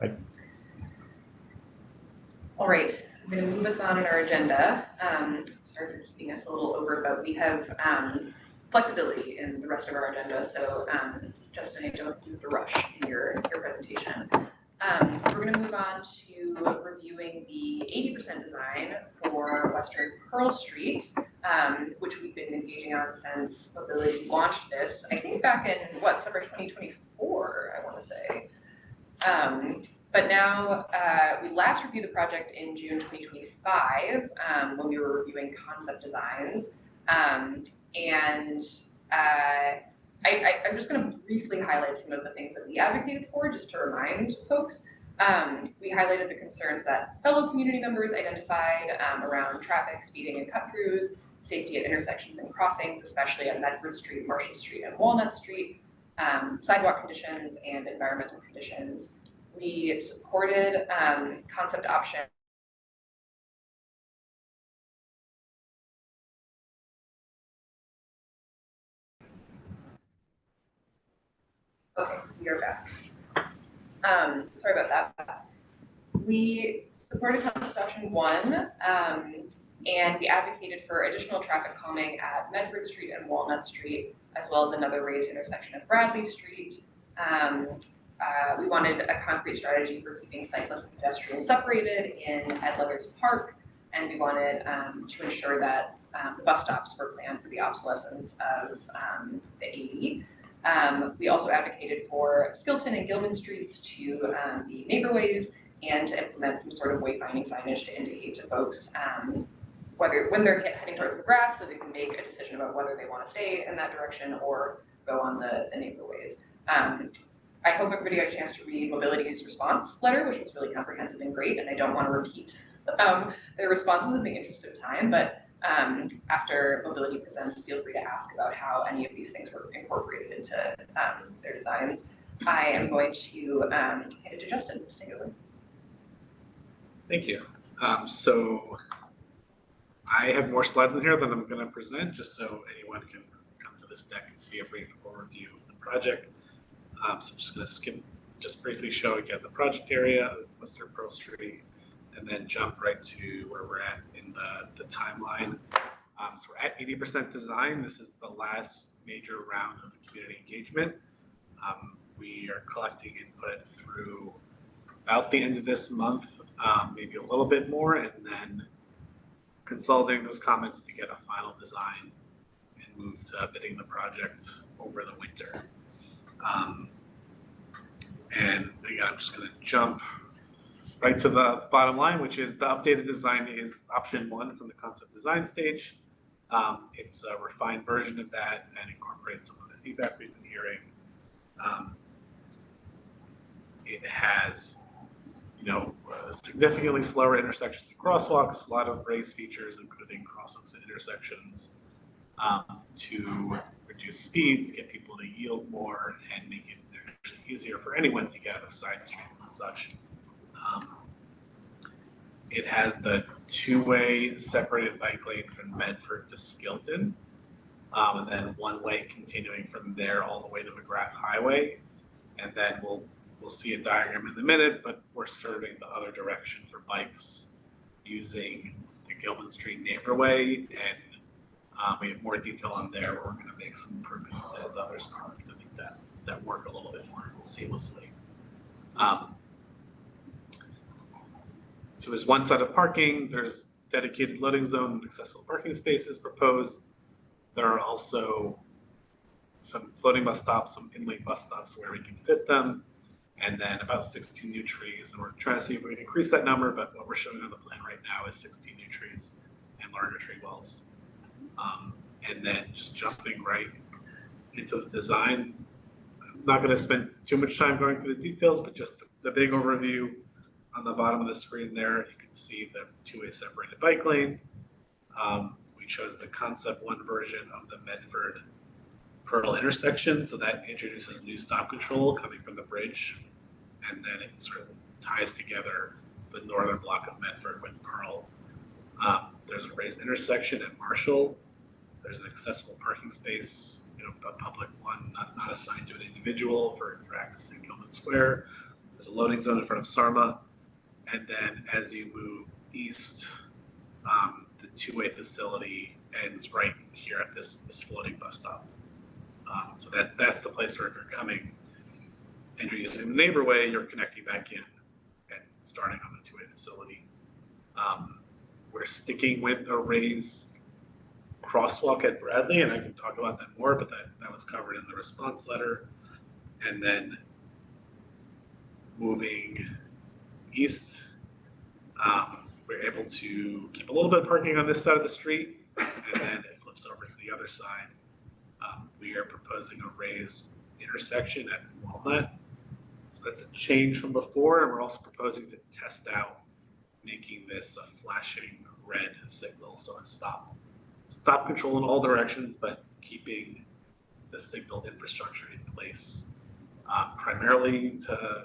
Bye. All right, I'm gonna move us on in our agenda. Sorry for keeping us a little over, but we have flexibility in the rest of our agenda. So Justin, I don't do the rush in your presentation. We're going to move on to reviewing the 80% design for Western Pearl Street, which we've been engaging on since Mobility launched this, I think back in summer 2024, I want to say. But now we last reviewed the project in June 2025 when we were reviewing concept designs. I'm just going to briefly highlight some of the things that we advocated for, just to remind folks. We highlighted the concerns that fellow community members identified around traffic, speeding, and cut-throughs, safety at intersections and crossings, especially at Medford Street, Marshall Street, and Walnut Street, sidewalk conditions, and environmental conditions. We supported concept option. Okay, we are back. Sorry about that. We supported concept option 1, and we advocated for additional traffic calming at Medford Street and Walnut Street, as well as another raised intersection at Bradley Street. We wanted a concrete strategy for keeping cyclists and pedestrians separated in Ed Leathers Park, and we wanted to ensure that the bus stops were planned for the obsolescence of the 80. We also advocated for Skilton and Gilman Streets to be neighborways and to implement some sort of wayfinding signage to indicate to folks whether when they're heading towards McGrath, so they can make a decision about whether they want to stay in that direction or go on the neighborways. I hope everybody got a chance to read Mobility's response letter, which was really comprehensive and great, and I don't want to repeat their responses in the interest of time, but after Mobility presents, feel free to ask about how any of these things were incorporated into their designs. I am going to hand it to Justin to take over. Thank you. So I have more slides in here than I'm going to present, just so anyone can come to this deck and see a brief overview of the project. So I'm just going to skip, just briefly show again the project area of Western Pearl Street, and then jump right to where we're at in the timeline. So we're at 80% design. This is the last major round of community engagement. We are collecting input through about the end of this month, maybe a little bit more, and then consolidating those comments to get a final design and move to bidding the project over the winter. And again, I'm just going to jump right to the bottom line, which is the updated design is option 1 from the concept design stage. It's a refined version of that and incorporates some of the feedback we've been hearing. It has, significantly slower intersections and crosswalks, a lot of race features, including crosswalks and intersections, to reduce speeds, get people to yield more, and make it actually easier for anyone to get out of side streets and such. It has the 2-way separated bike lane from Medford to Skilton, and then 1-way continuing from there all the way to McGrath Highway. And then we'll see a diagram in a minute, but we're serving the other direction for bikes using the Gilman Street Neighborway, and we have more detail on there where we're going to make some improvements to the Leathers Park to make that work a little bit more seamlessly. So there's one set of parking, there's dedicated loading zone and accessible parking spaces proposed. There are also some floating bus stops, some in-lane bus stops where we can fit them. and then about 16 new trees. And we're trying to see if we can increase that number, but what we're showing on the plan right now is 16 new trees and larger tree wells. And then just jumping right into the design. I'm not going to spend too much time going through the details, but just the big overview on the bottom of the screen there, you can see the two-way separated bike lane. We chose the concept one version of the Medford Pearl intersection, so that introduces new stop control coming from the bridge, and then it sort of ties together the northern block of Medford with Pearl. There's a raised intersection at Marshall. There's an accessible parking space, a public one, not assigned to an individual for accessing Gilman Square. There's a loading zone in front of Sarma. And then as you move east, the two-way facility ends right here at this floating bus stop. So that's the place where if you're coming and you're using the neighborway, you're connecting back in and starting on the two-way facility. We're sticking with a raised crosswalk at Bradley, and I can talk about that more, but that was covered in the response letter. And then moving east, we're able to keep a little bit of parking on this side of the street, and then it flips over to the other side. We are proposing a raised intersection at Walnut. So that's a change from before, and we're also proposing to test out making this a flashing red signal, so a stop control in all directions, but keeping the signal infrastructure in place, primarily to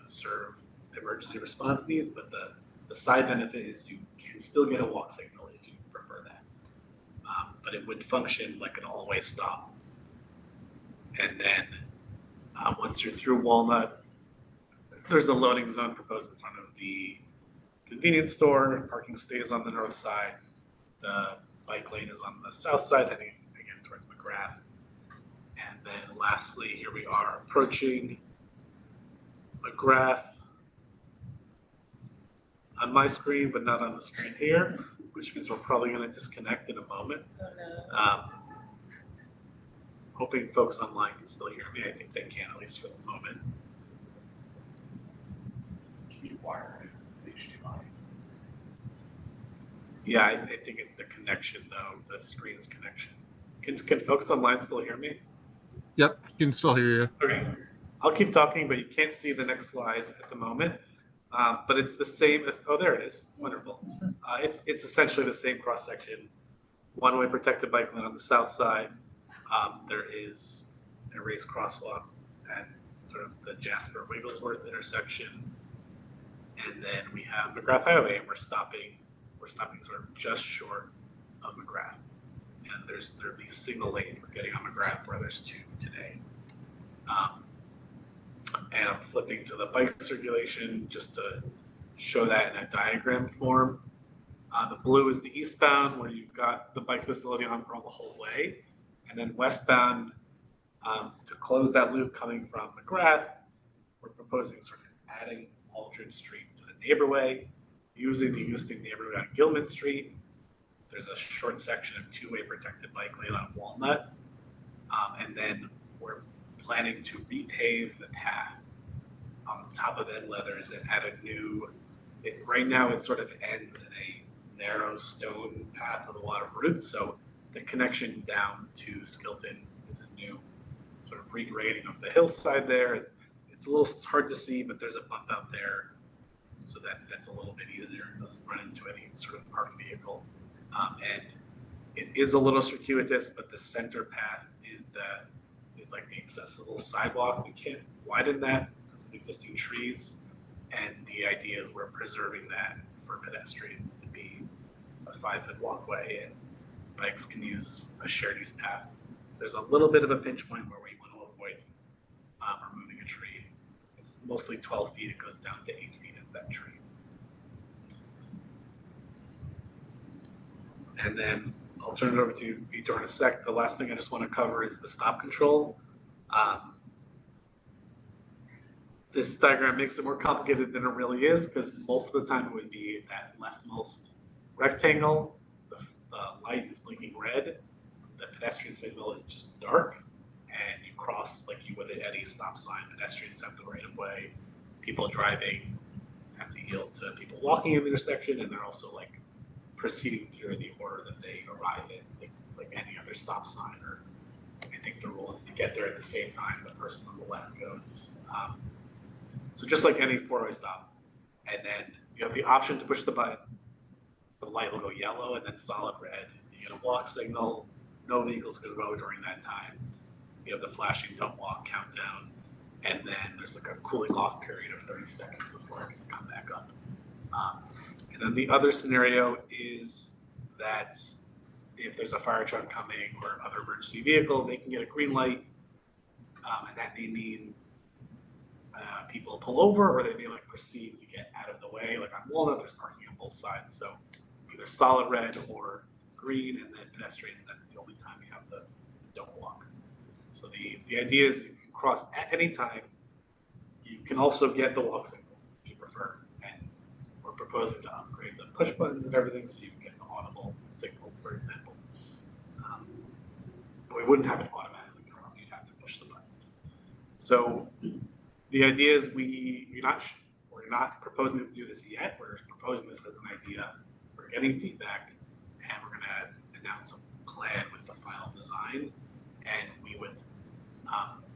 serve emergency response needs, but the side benefit is you can still get a walk signal if you prefer that. But it would function like an all-way stop. And then once you're through Walnut, there's a loading zone proposed in front of the convenience store. Parking stays on the north side. The bike lane is on the south side, heading again towards McGrath. And then lastly, here we are approaching McGrath on my screen, but not on the screen here, which means we're probably going to disconnect in a moment. Oh, no. Hoping folks online can still hear me. I think they can, at least for the moment. Can you wire HDMI? Yeah, I think it's the connection, though, the screen's connection. Can folks online still hear me? Yep, you can still hear you. Okay. I'll keep talking, but you can't see the next slide at the moment. But it's the same as, oh, there it is. Wonderful. It's essentially the same cross-section. One-way protected bike lane on the south side. There is a raised crosswalk at sort of the Jasper-Wigglesworth intersection. And then we have McGrath Highway, and we're stopping sort of just short of McGrath. And there'd be a single lane for getting on McGrath where there's two today. And I'm flipping to the bike circulation just to show that in a diagram form. The blue is the eastbound, where you've got the bike facility on Pearl the whole way. And then westbound, to close that loop coming from McGrath, we're proposing sort of adding Aldridge Street to the neighborway, using the existing neighborhood on Gilman Street. There's a short section of two-way protected bike lane on Walnut. And then we're planning to repave the path on the top of Ed Leathers and add a new, right now it sort of ends in a narrow stone path with a lot of roots. So the connection down to Skilton is a new sort of regrading of the hillside there. It's a little hard to see, but there's a bump out there, so that's a little bit easier. It doesn't run into any sort of parked vehicle. And it is a little circuitous, but the center path is like the accessible sidewalk. We can't widen that because of existing trees. And the idea is we're preserving that for pedestrians to be a 5-foot walkway, and bikes can use a shared use path. There's a little bit of a pinch point where we want to avoid removing a tree. It's mostly 12 feet. It goes down to 8 feet of that tree. And then I'll turn it over to Vitor in a sec. The last thing I just want to cover is the stop control. This diagram makes it more complicated than it really is, because most of the time it would be that leftmost rectangle. The light is blinking red. The pedestrian signal is just dark, and you cross like you would at any stop sign. Pedestrians have the right of way. People driving have to yield to people walking in the intersection, and they're also like proceeding through the order that they arrive in, like any other stop sign. Or I think the rule is if you get there at the same time the person on the left goes. So just like any four-way stop, and then you have the option to push the button. The light will go yellow and then solid red. You get a walk signal. No vehicles can go during that time. You have the flashing don't walk countdown, and then there's like a cooling off period of 30 seconds before it can come back up. And then the other scenario is that if there's a fire truck coming or other emergency vehicle, they can get a green light, and that may mean people pull over, or they may like proceed to get out of the way. Like on Walnut, there's parking on both sides, so either solid red or green, and then pedestrians, that's the only time you have the don't walk. So the idea is you can cross at any time. You can also get the walk signal if you prefer, and we're proposing to upgrade the push buttons and everything so you can get an audible signal, for example. But we wouldn't have it automatically come up. You'd have to push the button. So the idea is we're not proposing to do this yet. We're proposing this as an idea. We're getting feedback, and we're going to announce a plan with the final design, and we would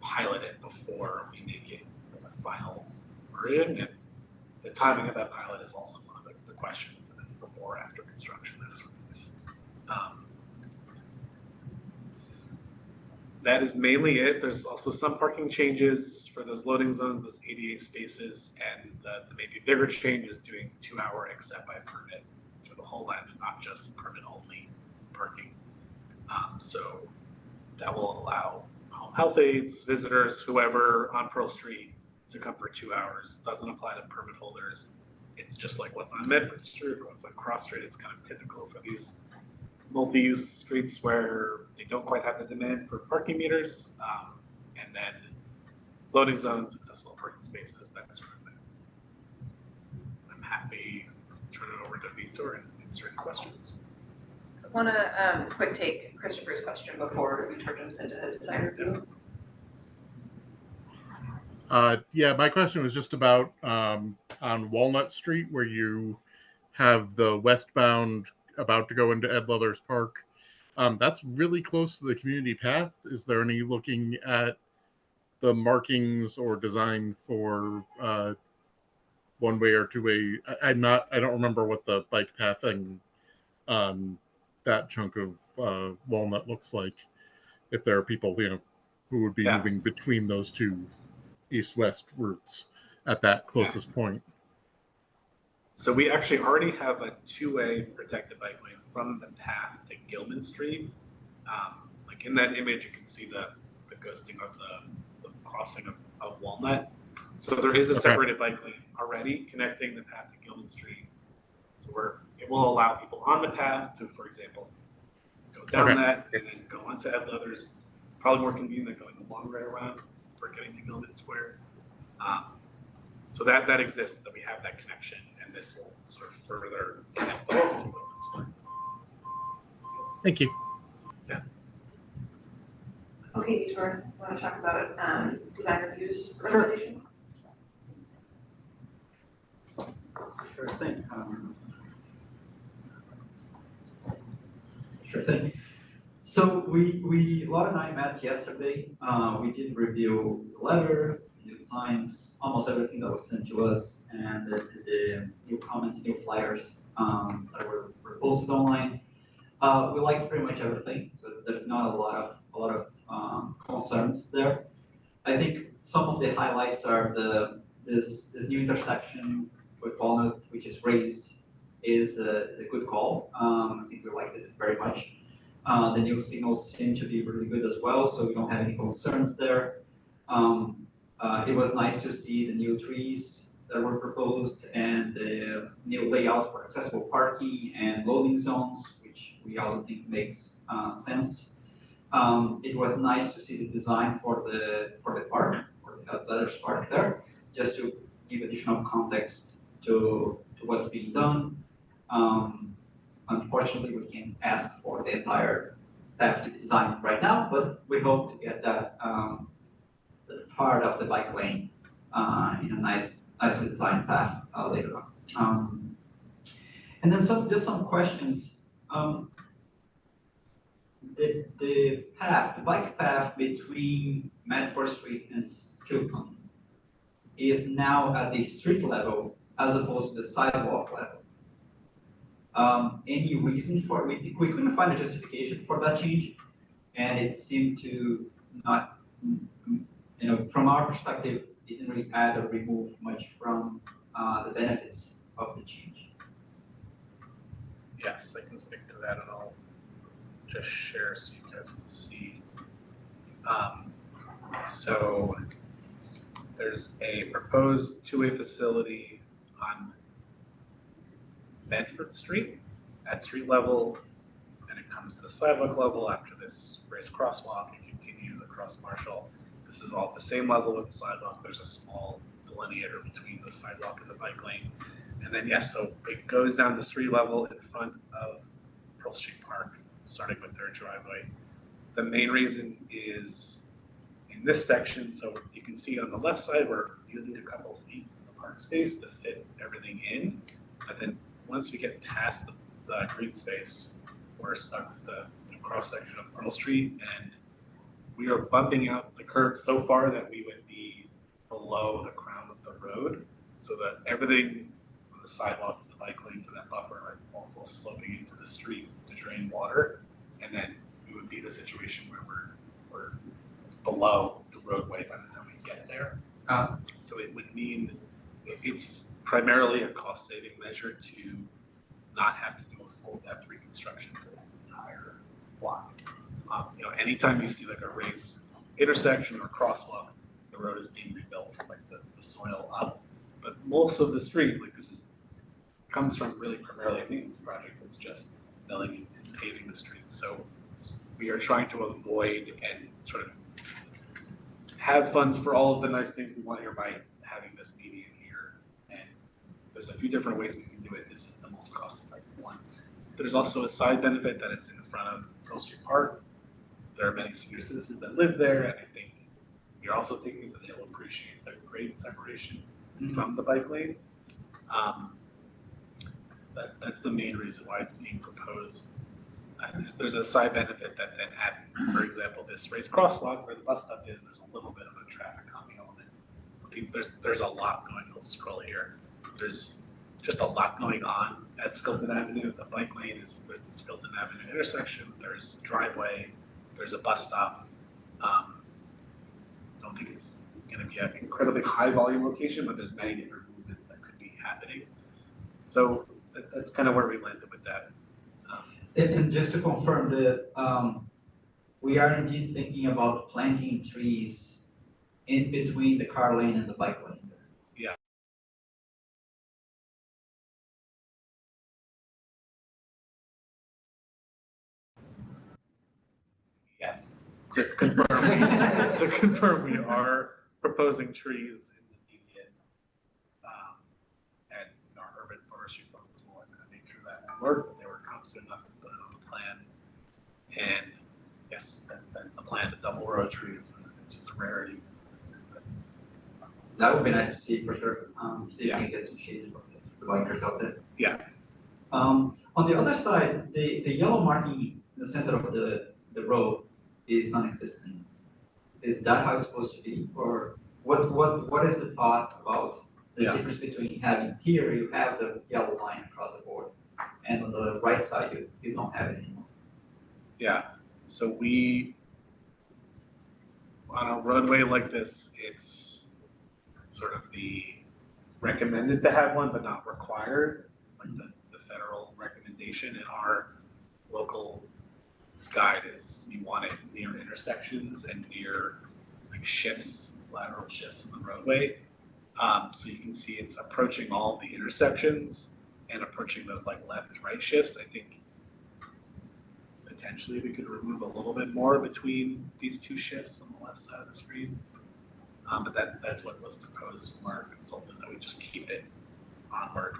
pilot it before we make it a final version. And the timing of that pilot is also one of the questions, and it's before or after construction, that sort of thing. That is mainly it. There's also some parking changes for those loading zones, those ADA spaces, and the maybe bigger change is doing 2-hour except by permit through the whole length, not just permit only parking. So that will allow home health aides, visitors, whoever on Pearl Street to come for 2 hours. Doesn't apply to permit holders. It's just like what's on Medford Street or what's on Cross Street. It's kind of typical for these multi-use streets where they don't quite have the demand for parking meters, and then loading zones, accessible parking spaces, that sort of thing. I'm happy to turn it over to Vitor and answer any questions. I want to quick take Christopher's question before Vitor jumps into the design review. Yeah, my question was just about on Walnut Street where you have the westbound about to go into Ed Leather's Park. That's really close to the community path. Is there any looking at the markings or design for one-way or two-way? I don't remember what the bike pathing on that chunk of Walnut looks like. If there are people, who would be moving between those two east-west routes at that closest point. So we actually already have a two-way protected bike lane from the path to Gilman Street. Like in that image, you can see the ghosting of the crossing of Walnut. So there is a separated bike lane already connecting the path to Gilman Street. So it will allow people on the path to, for example, go down that and then go onto Ed Leather's. It's probably more convenient than going the long way around for getting to Gilman Square. So that exists, that we have that connection, and this will sort of further connect both to Gilman Square. Thank you. Yeah. Okay, Vitor, want to talk about design reviews recommendations? Sure thing. Sure thing. So Laura and I met yesterday. We did review the letter, new designs, almost everything that was sent to us, and the new comments, new flyers that were posted online. We liked pretty much everything, so there's not a lot of concerns there. I think some of the highlights are this new intersection with Walnut, which is raised, is a good call. I think we liked it very much. The new signals seem to be really good as well, so we don't have any concerns there. It was nice to see the new trees that were proposed and the new layout for accessible parking and loading zones, which we also think makes sense. It was nice to see the design for the park, for the Letters Park there, just to give additional context to what's being done. Unfortunately, we can't ask for the entire path to be designed right now, but we hope to get that part of the bike lane in a nicely designed path later on. And then just some questions. The bike path between Medford Street and Skilton is now at the street level as opposed to the sidewalk level. Any reason for it? We couldn't find a justification for that change, and it seemed to not, from our perspective, it didn't really add or remove much from the benefits of the change. Yes, I can speak to that, and I'll just share so you guys can see. So there's a proposed two-way facility on Bedford Street at street level, and it comes to the sidewalk level after this raised crosswalk and continues across Marshall. This is all at the same level with the sidewalk. There's a small delineator between the sidewalk and the bike lane. And then, yes, so it goes down to street level in front of Pearl Street Park, starting with their driveway. The main reason is in this section, so you can see on the left side, we're using a couple of feet of the park space to fit everything in. But then once we get past the green space, we're stuck with the cross section of Pearl Street, and we are bumping out the curb so far that we would be below the crown of the road, so that everything on the sidewalk to the bike lane to that buffer are also sloping into the street to drain water, and then we would be in a situation where we're below the roadway by the time we get there. So it would mean it's primarily a cost saving measure to not have to do a full depth reconstruction for the entire block. Anytime you see like a raised intersection or crosswalk, the road is being rebuilt from like the soil up. But most of the street, like comes from really primarily a maintenance project that's just milling and paving the streets. So we are trying to avoid and sort of have funds for all of the nice things we want here by having this median here. And there's a few different ways we can do it. This is the most cost-effective one. There's also a side benefit that it's in front of Pearl Street Park. There are many senior citizens that live there, and I think you're also thinking that they'll appreciate the great separation from the bike lane. That's the main reason why it's being proposed. There's a side benefit that then at, for example, this raised crosswalk where the bus stop is, there's a little bit of a traffic calming element for people. There's a lot going on. Let's scroll here. There's just a lot going on at Skilton Avenue. The bike lane there's the Skilton Avenue intersection. There's driveway. There's a bus stop. Don't think it's going to be an incredibly high volume location, but there's many different movements that could be happening. So that's kind of where we landed with that. And just to confirm we are indeed thinking about planting trees in between the car lane and the bike lane. Yeah. Yes. To confirm, we are proposing trees in the median, and our urban forestry folks will make sure that work. They were confident enough to put it on the plan, and yes, that's the plan. The double row trees, it's just a rarity. That would be nice to see for sure. See if we can get some shade for the bikers out there. Yeah. On the other side, the yellow marking in the center of the road is non-existent. Is that how it's supposed to be, or what is the thought about the difference between having here you have the yellow line across the board, and on the right side you don't have it anymore? Yeah. So on a roadway like this, it's sort of the recommended to have one, but not required. It's like the federal recommendation, and our local guide is you want it near intersections and near like shifts, lateral shifts in the roadway. So you can see it's approaching all the intersections and approaching those like left-right shifts. I think potentially we could remove a little bit more between these two shifts on the left side of the screen. But that's what was proposed from our consultant, that we just keep it onward.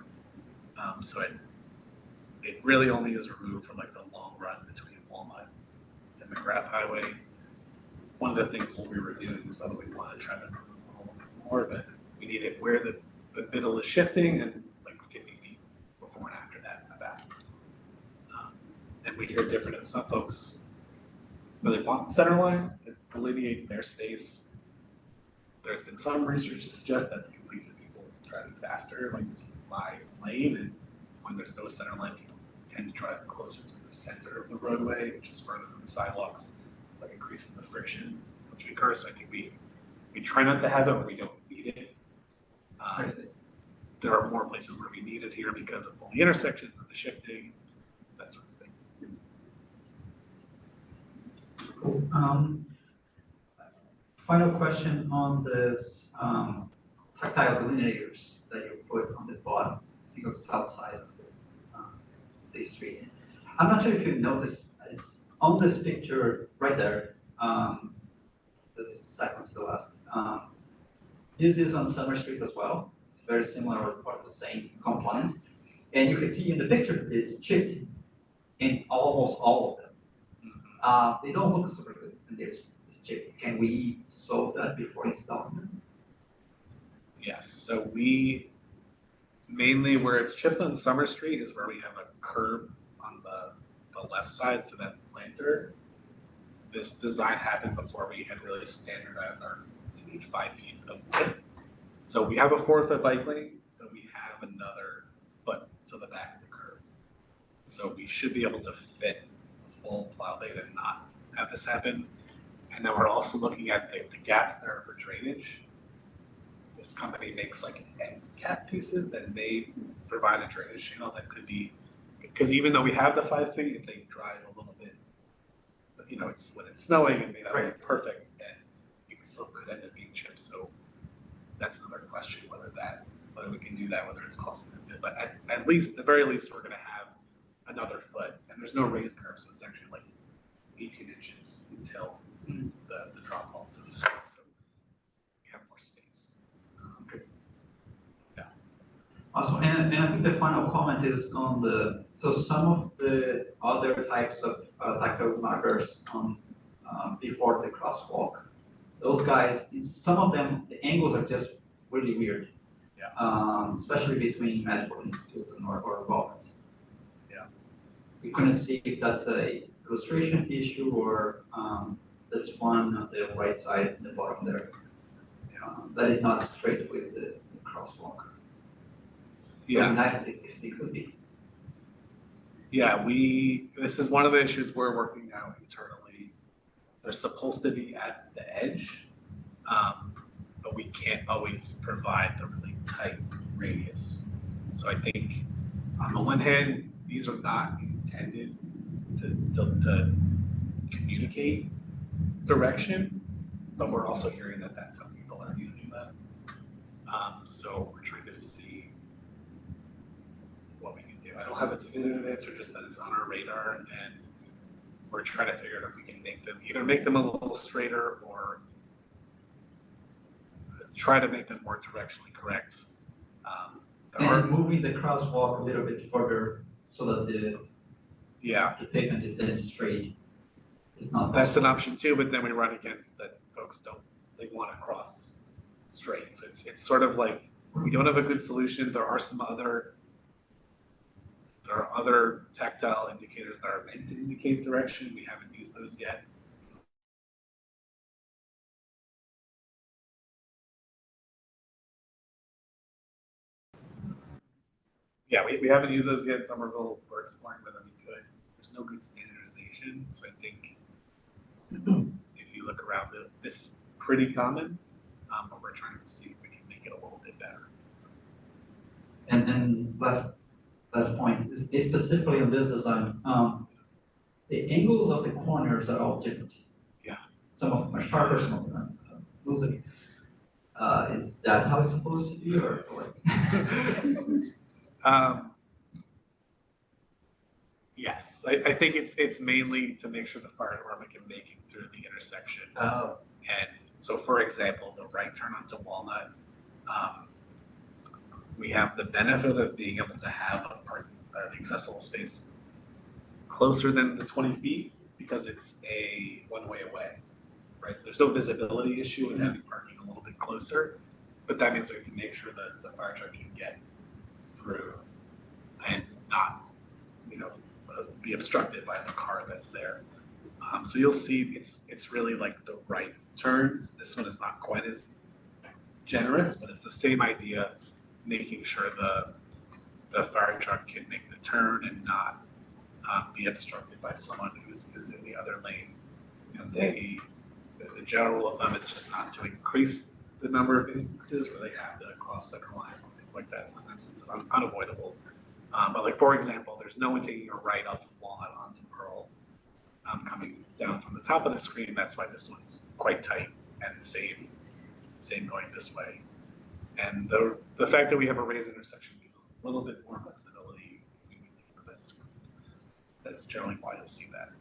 So it really only is removed for like the long run between Walnut and McGrath Highway. one of the things we'll be reviewing is whether we want to try to more, but we need it where the middle is shifting and like 50 feet before and after that in the back. And we hear different of some folks really want center line to delineate their space. There's been some research to suggest that can lead to people driving faster, like this is my lane, and when there's no center line, people tend to drive closer to the center of the roadway, which is further from the sidewalks, like increases the friction which occurs. So I think we try not to have it when we don't need it. There are more places where we need it here because of all the intersections and the shifting, that sort of thing. Cool. Final question on this tactile delineators that you put on the bottom, I think on the south side of the street. I'm not sure if you noticed, it's on this picture right there, the second to the last. This is on Summer Street as well. It's very similar or the same component. And you can see in the picture it's chipped in almost all of them. They don't look super good and they're chipped. Can we solve that before installing them? Yes, so we mainly where it's chipped on Summer Street is where we have a curb on the left side, so that planter. This design happened before we had really standardized we need 5 feet of width. So we have a 4-foot bike lane, but we have another foot to the back of the curb. So we should be able to fit a full plow lane and not have this happen. And then we're also looking at the gaps there for drainage. This company makes like end cap pieces that may provide a drainage channel that could be, because even though we have the 5 feet, if they drive a little bit, you know, it's when it's snowing, it may not be perfect, and it still could end up being chipped. So that's another question whether we can do that, whether it's costing a bit. But at least, the very least, we're going to have another foot, and there's no raised curve, so it's actually like 18 inches until the drop off to the street. So we have more space. Yeah. Awesome. And I think the final comment is on so some of the other types of tactile markers on before the crosswalk, those guys, some of them, the angles are just really weird. Yeah. Especially between Medford Institute or Robert. Yeah. We couldn't see if that's a illustration issue or there's one on the right side in the bottom there. That is not straight with the crosswalk. Yeah. But if it could be. Yeah, this is one of the issues we're working out internally. They're supposed to be at the edge, but we can't always provide the really tight radius. So I think on the one hand, these are not intended to communicate direction, but we're also hearing that some people are using them. So we're trying to see what we can do. I don't have a definitive answer, just that it's on our radar, and we're trying to figure out if we can make them a little straighter or try to make them more directionally correct. And moving the crosswalk a little bit further so that the pavement is then straight. It's not possible. That's an option too, but then we run against that folks they want to cross straight. So it's sort of like we don't have a good solution. There are other tactile indicators that are meant to indicate direction. We haven't used those yet. Yeah, we haven't used those yet in Somerville. We're exploring whether we could. There's no good standardization, so I think if you look around, this is pretty common, but we're trying to see if we can make it a little bit better. And last point is specifically on this design. The angles of the corners are all different. Yeah. Some of them are sharper, some of them are losing. Is that how it's supposed to be, or what? Yes, I think it's mainly to make sure the fire department can make it through the intersection. Oh. And so, for example, the right turn onto Walnut, we have the benefit of being able to have the accessible space closer than the 20 feet because it's a one-way away right? So there's no visibility issue with having parking a little bit closer, but that means we have to make sure that the fire truck can get through and not, be obstructed by the car that's there. So you'll see it's really like the right turns. This one is not quite as generous, but it's the same idea, making sure the fire truck can make the turn and not be obstructed by someone who's in the other lane. The general rule of thumb is just not to increase the number of instances where they have to cross center lines and things like that. Sometimes it's unavoidable. But like, for example, there's no one taking a right off of Walnut onto Pearl coming down from the top of the screen. That's why this one's quite tight, and same going this way. And the fact that we have a raised intersection gives us a little bit more flexibility if we need to. That's generally why you'll see that.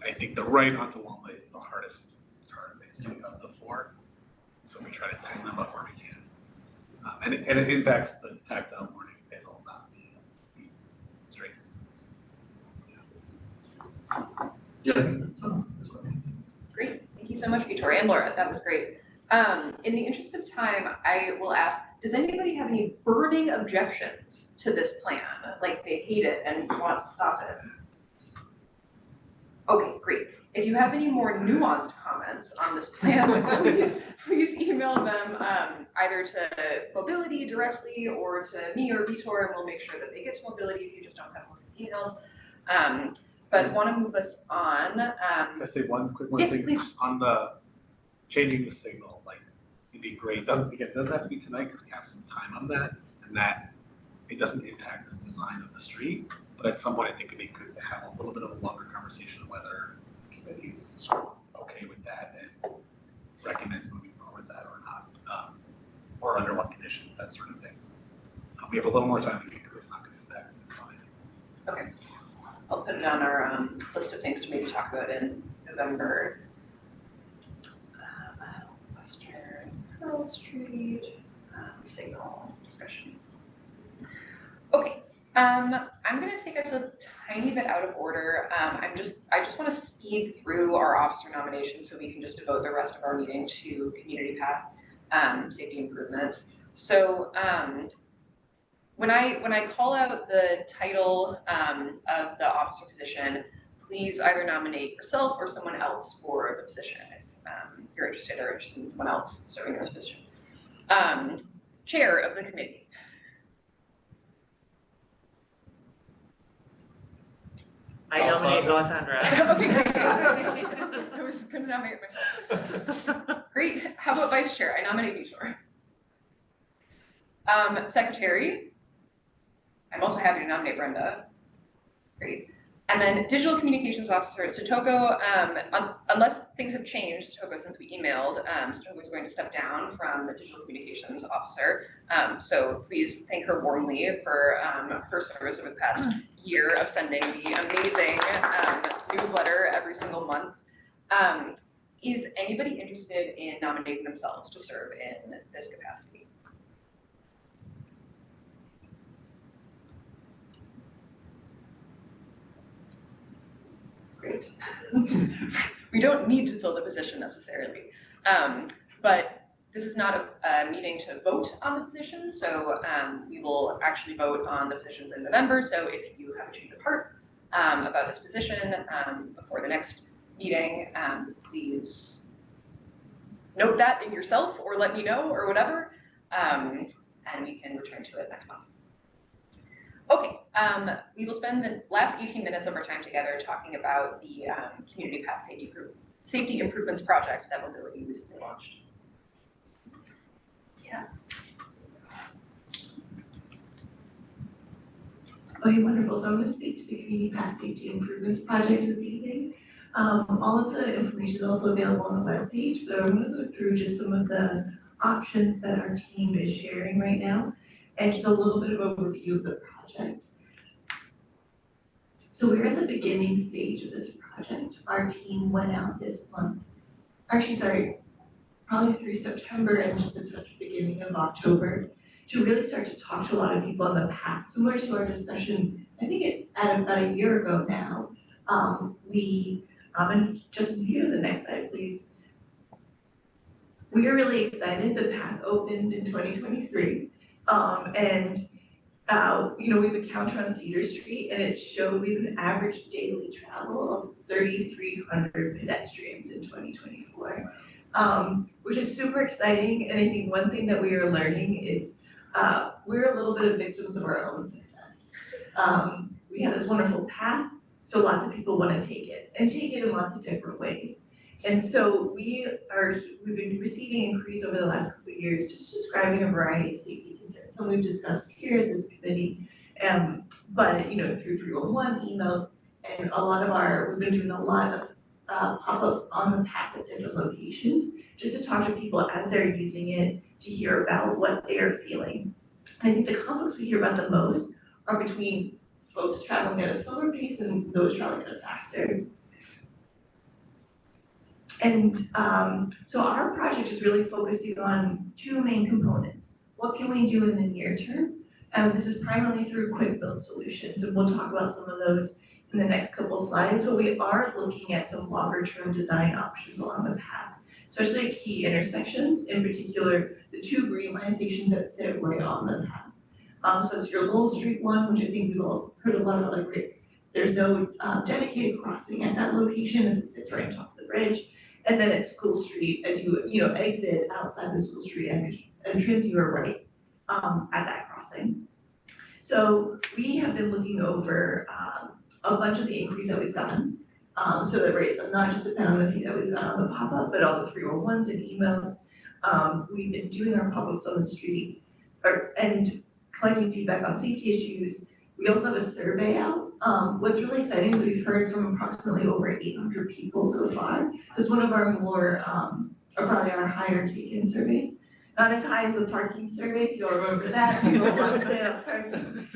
I think the right onto Walnut is the hardest turn, basically, of the four. So we try to tighten them up where we can. And it impacts the tactile warning panel not being straight. Yeah, I think that's what Great, thank you so much, Victoria and Laura, that was great. In the interest of time, I will ask, does anybody have any burning objections to this plan? Like they hate it and want to stop it? Okay, great. If you have any more nuanced comments on this plan, please email them either to Mobility directly or to me or Vitor, and we'll make sure that they get to Mobility if you just don't have Melissa's emails. But want to move us on. Can I say one quick Yes, thing? please. Just on the changing the signal, like, it'd be great. It doesn't have to be tonight because we have some time on that, and that it doesn't impact the design of the street. But at some point, I think it'd be good to have a little bit of a longer conversation on whether the committee's sort of okay with that and recommends moving forward with that or not, or under what conditions, that sort of thing. We have a little more time because it's not going to impact the design. Okay, I'll put it on our list of things to maybe talk about in November. Western Pearl Street, signal discussion. Okay, I'm gonna take us a tiny bit out of order. I just want to speed through our officer nominations so we can just devote the rest of our meeting to community path safety improvements. So when I call out the title of the officer position, please either nominate yourself or someone else for the position if you're interested in someone else serving in this position. Chair of the committee. I nominate Alessandra. Okay, great. I was gonna nominate myself. Great. How about vice chair? I nominate Vitor. Secretary. I'm also happy to nominate Brenda. Great. And then digital communications officer, Satoko, unless things have changed, Satoko, since we emailed, Satoko is going to step down from the digital communications officer. So please thank her warmly for her service over the past year of sending the amazing newsletter every single month. Is anybody interested in nominating themselves to serve in this capacity? Great. We don't need to fill the position necessarily, but this is not a meeting to vote on the position, so we will actually vote on the positions in November. So if you have a change of heart about this position before the next meeting, please note that in yourself or let me know or whatever, and we can return to it next month. Okay, we will spend the last 18 minutes of our time together talking about the Community Path Safety Improvements Project that Mobility recently launched. Yeah. Okay, wonderful. So I'm going to speak to the Community Path Safety Improvements Project this evening. All of the information is also available on the webpage, but I'm going to go through just some of the options that our team is sharing right now, and just a little bit of an overview of the project. So we're at the beginning stage of this project. Our team went out this month, probably through September and just the beginning of October, to really start to talk to a lot of people on the path, similar to our discussion, I think at about a year ago now. We And just view the next slide, please. We are really excited. The path opened in 2023. We have a counter on Cedar Street, and it showed we have an average daily travel of 3,300 pedestrians in 2024, which is super exciting. And I think one thing that we are learning is we're a little bit of victims of our own success. We have this wonderful path, so lots of people want to take it in lots of different ways. And so we've been receiving inquiries over the last couple of years, just describing a variety of safety concerns. Some we've discussed here at this committee, but through 311 emails, and we've been doing a lot of pop-ups on the path at different locations, just to talk to people as they're using it, to hear about what they're feeling. And I think the conflicts we hear about the most are between folks traveling at a slower pace and those traveling at a faster. And so our project is really focusing on two main components. What can we do in the near term? This is primarily through quick build solutions, and we'll talk about some of those in the next couple slides, but we are looking at some longer term design options along the path, especially at key intersections, in particular, the two green line stations that sit right on the path. So it's your Lowell Street one, which I think we've all heard a lot about, there's no dedicated crossing at that location as it sits right on top of the bridge. And then at School Street, as you exit outside the School Street entrance, you are right at that crossing. So we have been looking over a bunch of the inquiries that we've gotten, so that rates not just depend on the feed that we've got on the pop-up, but all the 311s and emails. We've been doing our pop-ups on the street and collecting feedback on safety issues. We also have a survey out. What's really exciting is we've heard from approximately over 800 people so far. It's one of our more, or probably our higher taken surveys. Not as high as the parking survey, if you'll remember that, people want to say about parking.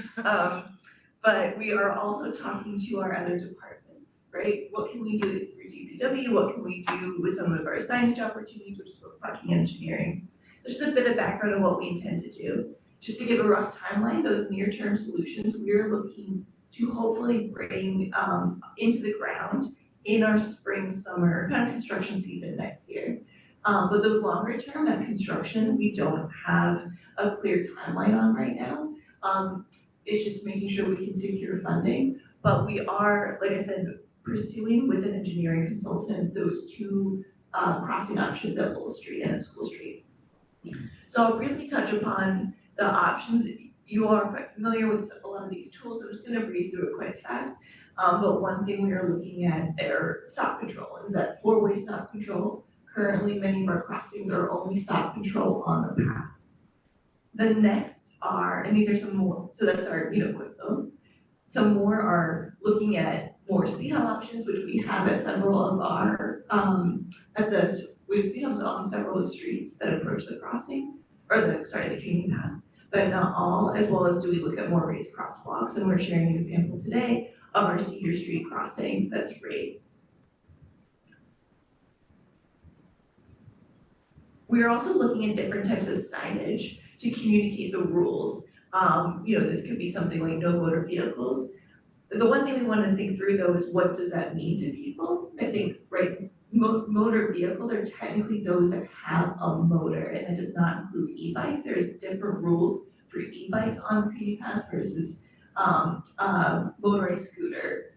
But we are also talking to our other departments, right? What can we do through DPW? What can we do with some of our signage opportunities, which is parking engineering? So just a bit of background on what we intend to do. Just to give a rough timeline, those near-term solutions, we're looking to hopefully bring into the ground in our spring, summer kind of construction season next year. But those longer term, that construction, we don't have a clear timeline on right now. It's just making sure we can secure funding. But we are, like I said, pursuing with an engineering consultant those two crossing options at Lowell Street and at School Street. So I'll briefly touch upon the options. You are quite familiar with a lot of these tools, so I'm just gonna breeze through it quite fast. But one thing we are looking at are stop control, is that four-way stop control. Currently, many of our crossings are only stop control on the path. The next are, and these are some more, so that's our, quick build. Some more are looking at more speed hump options, which we have at several of our, we have speed humps on several of the streets that approach the crossing, or the community path, but not all, as well as do we look at more raised crosswalks, and we're sharing an example today of our Cedar Street crossing that's raised. We are also looking at different types of signage to communicate the rules. This could be something like no motor vehicles. The one thing we want to think through though is what does that mean to people? I think, right, motor vehicles are technically those that have a motor, and it does not include e-bikes. There's different rules for e-bikes on the community path versus motorized scooter.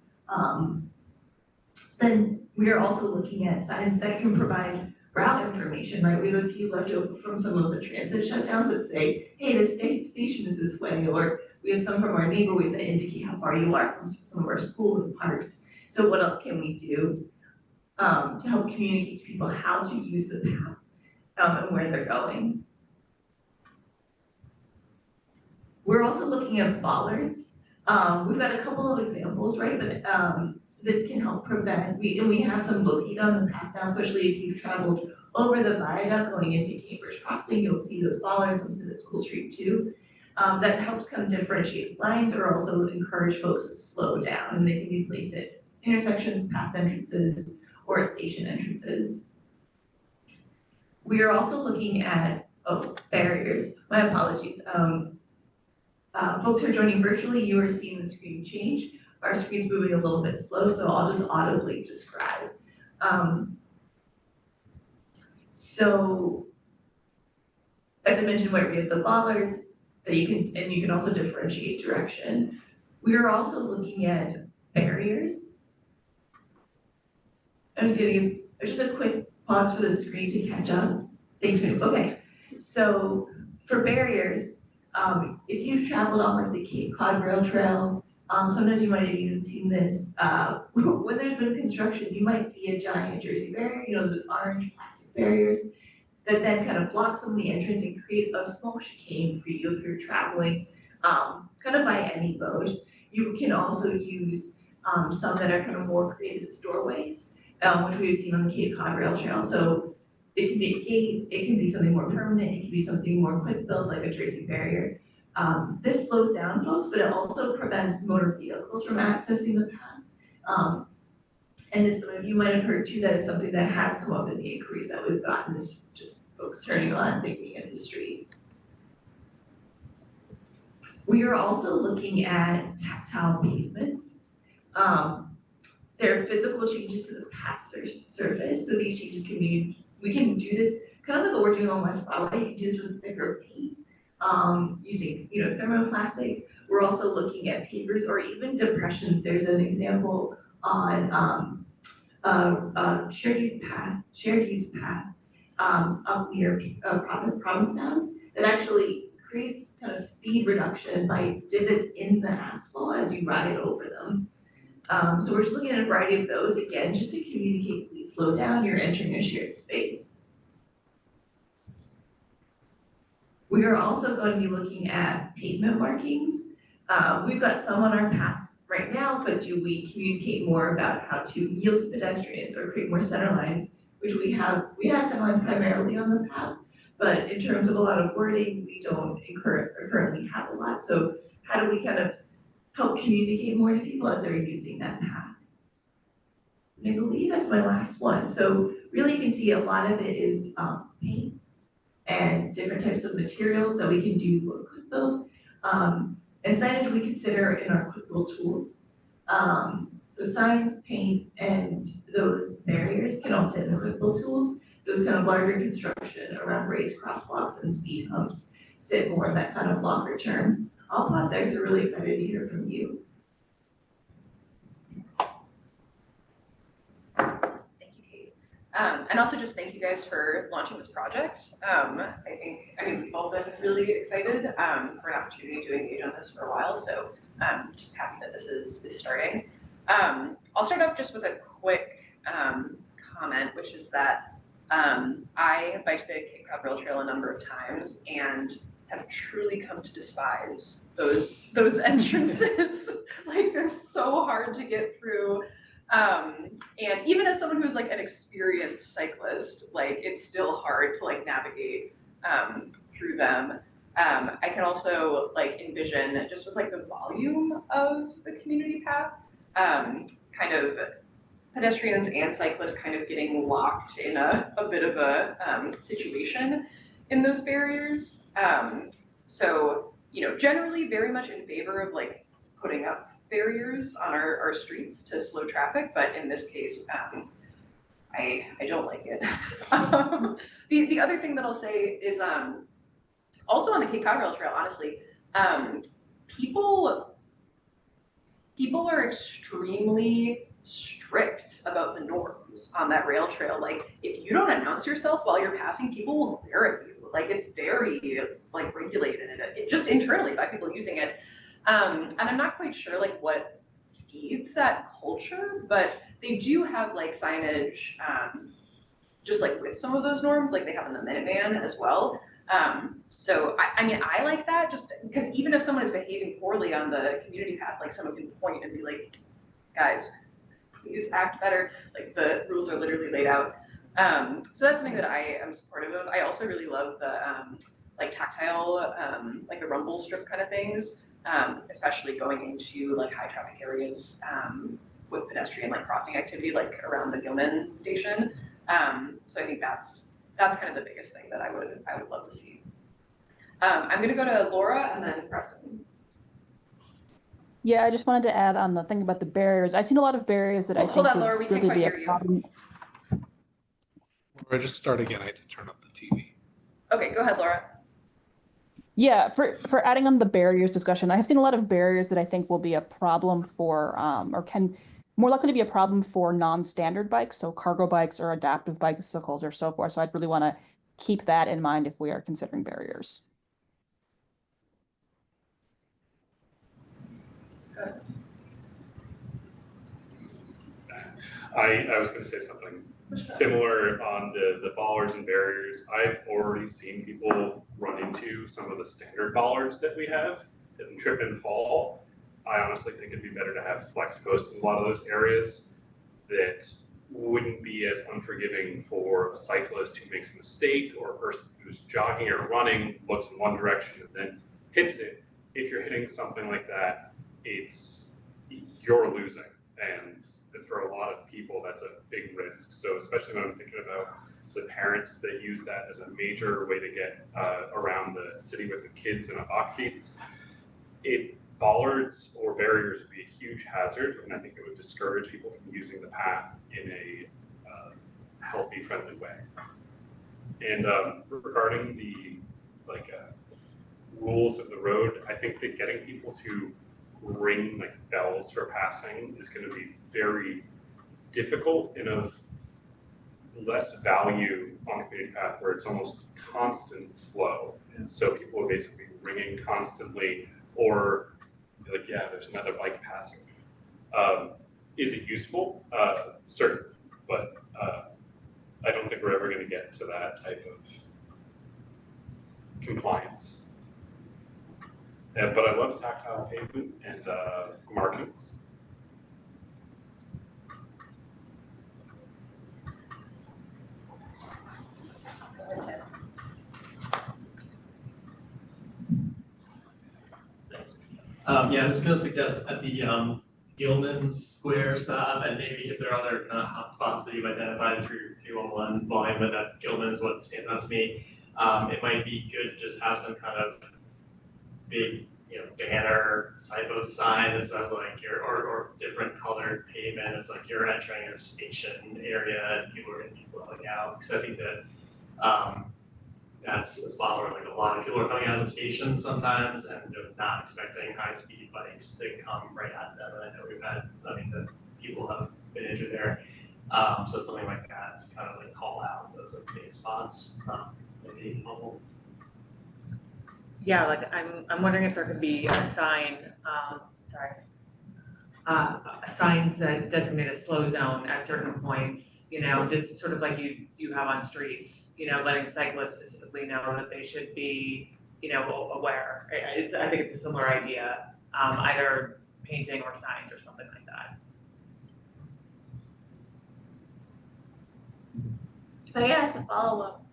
Then we are also looking at signs that can provide route information, right? We have a few left over from some of the transit shutdowns that say, hey, the station is this way, or we have some from our neighborhoods that indicate how far you are from some of our schools and parks. So what else can we do to help communicate to people how to use the path and where they're going? We're also looking at bollards. We've got a couple of examples, right? But this can help prevent, we have some located on the path now, especially if you've traveled over the viaduct going into Cambridge Crossing, you'll see those bollards, some sit at School Street too. That helps kind of differentiate lines or also encourage folks to slow down, and they can be placed at intersections, path entrances, or at station entrances. We are also looking at, barriers, my apologies. Folks who are joining virtually, you are seeing the screen change. our screen's moving a little bit slow, so I'll just audibly describe. So as I mentioned, where we have the bollards that you can also differentiate direction. We are also looking at barriers. I'm just gonna give just a quick pause for the screen to catch up. Thank you. Okay, so for barriers, if you've traveled on like the Cape Cod Rail Trail, sometimes you might have even seen this, when there's been construction, you might see a giant Jersey barrier, you know, those orange plastic barriers that then kind of block some of the entrance and create a small chicane for you if you're traveling, kind of by any mode. You can also use, some that are kind of more created as doorways, which we've seen on the Cape Cod Rail Trail. So it can be a gate, it can be something more permanent, it can be something more quick built like a Jersey barrier. This slows down folks, but it also prevents motor vehicles from accessing the path. And as some of you might have heard too, that is something that has come up in the inquiries that we've gotten, is just folks turning on thinking it's a street. We are also looking at tactile pavements. There are physical changes to the path surface, so these changes can be, we can do this kind of like what we're doing on West Broadway, you can do this with thicker paint, using, you know, thermoplastic. We're also looking at pavers or even depressions. There's an example on shared use path up near Provincetown that actually creates kind of speed reduction by divots in the asphalt as you ride over them. So we're just looking at a variety of those, again, just to communicate, please slow down, you're entering a shared space. We are also going to be looking at pavement markings. We've got some on our path right now, but do we communicate more about how to yield to pedestrians or create more center lines, which we have center lines primarily on the path, but in terms of a lot of wording, we don't currently have a lot. So how do we kind of help communicate more to people as they're using that path? And I believe that's my last one. So really you can see a lot of it is paint and different types of materials that we can do quick build. And signage we consider in our quick build tools. So signs, paint, and those barriers can all sit in the quick build tools. Those kind of larger construction around raised crosswalks and speed humps sit more in that kind of longer term. I'll pause there because we're really excited to hear from you. Thank you, Kate. And also just thank you guys for launching this project. I mean, we've all been really excited for an opportunity to engage on this for a while, so just happy that this is starting. I'll start off just with a quick comment, which is that I have biked the Cape Cod Rail Trail a number of times and have truly come to despise those entrances. Like, they're so hard to get through. And even as someone who's like an experienced cyclist, like, it's still hard to like navigate through them. I can also like envision just with like the volume of the community path, kind of pedestrians and cyclists kind of getting locked in a bit of a situation in those barriers. So, you know, generally very much in favor of like putting up barriers on our streets to slow traffic, but in this case, I don't like it. The other thing that I'll say is also on the Cape Cod Rail Trail, honestly, people are extremely strict about the norms on that rail trail. Like, if you don't announce yourself while you're passing, people will glare at you. Like, it's very like regulated, it just internally by people using it. And I'm not quite sure like what feeds that culture, but they do have like signage, just like with some of those norms, like they have in the Minuteman as well. So I mean, I like that just because even if someone is behaving poorly on the community path, like someone can point and be like, guys, please act better. Like, the rules are literally laid out. So that's something that I am supportive of. I also really love the like tactile, like the rumble strip kind of things, especially going into like high traffic areas with pedestrian like crossing activity, like around the Gilman station. So I think that's kind of the biggest thing that I would love to see. I'm gonna go to Laura and then Preston. Yeah, I just wanted to add on the thing about the barriers. I've seen a lot of barriers that I Hold think on, Laura, would we can't really quite be hear a you. problem. Or just start again, I had to turn up the TV. Okay, go ahead, Laura. Yeah, for adding on the barriers discussion, I have seen a lot of barriers that I think will be a problem for or can more likely to be a problem for non-standard bikes, so cargo bikes or adaptive bicycles or so forth. So I'd really want to keep that in mind if we are considering barriers. I was gonna say something similar on the bollards and barriers. I've already seen people run into some of the standard bollards that we have and trip and fall. I honestly think it'd be better to have flex posts in a lot of those areas that wouldn't be as unforgiving for a cyclist who makes a mistake or a person who's jogging or running, looks in one direction and then hits it. If you're hitting something like that, you're losing. And for a lot of people, that's a big risk. So especially when I'm thinking about the parents that use that as a major way to get around the city with the kids and a bach bollards or barriers would be a huge hazard, and I think it would discourage people from using the path in a healthy, friendly way. And regarding the rules of the road, I think that getting people to ring like bells for passing is going to be very difficult and of less value on the community path where it's almost constant flow. And so people are basically ringing constantly or like, yeah, there's another bike passing. Is it useful? Certainly, but I don't think we're ever going to get to that type of compliance. But I love tactile pavement and markings. Thanks. Yeah, I was gonna suggest at the Gilman Square stop, and maybe if there are other kind of hot spots that you've identified through 311 volume, but that Gilman is what stands out to me. It might be good to just have some kind of big, banner type of sign that says like or different colored pavement. It's like you're entering a station area and people are gonna be flowing out. Because I think that that's a spot where like a lot of people are coming out of the station sometimes and they're not expecting high speed bikes to come right at them. And I know that people have been injured there. So something like that to kind of like call out those like main spots would be helpful. Yeah, like I'm wondering if there could be a sign, signs that designate a slow zone at certain points, just sort of like you have on streets, letting cyclists specifically know that they should be, aware. I think it's a similar idea, either painting or signs or something like that. If I could ask a follow-up,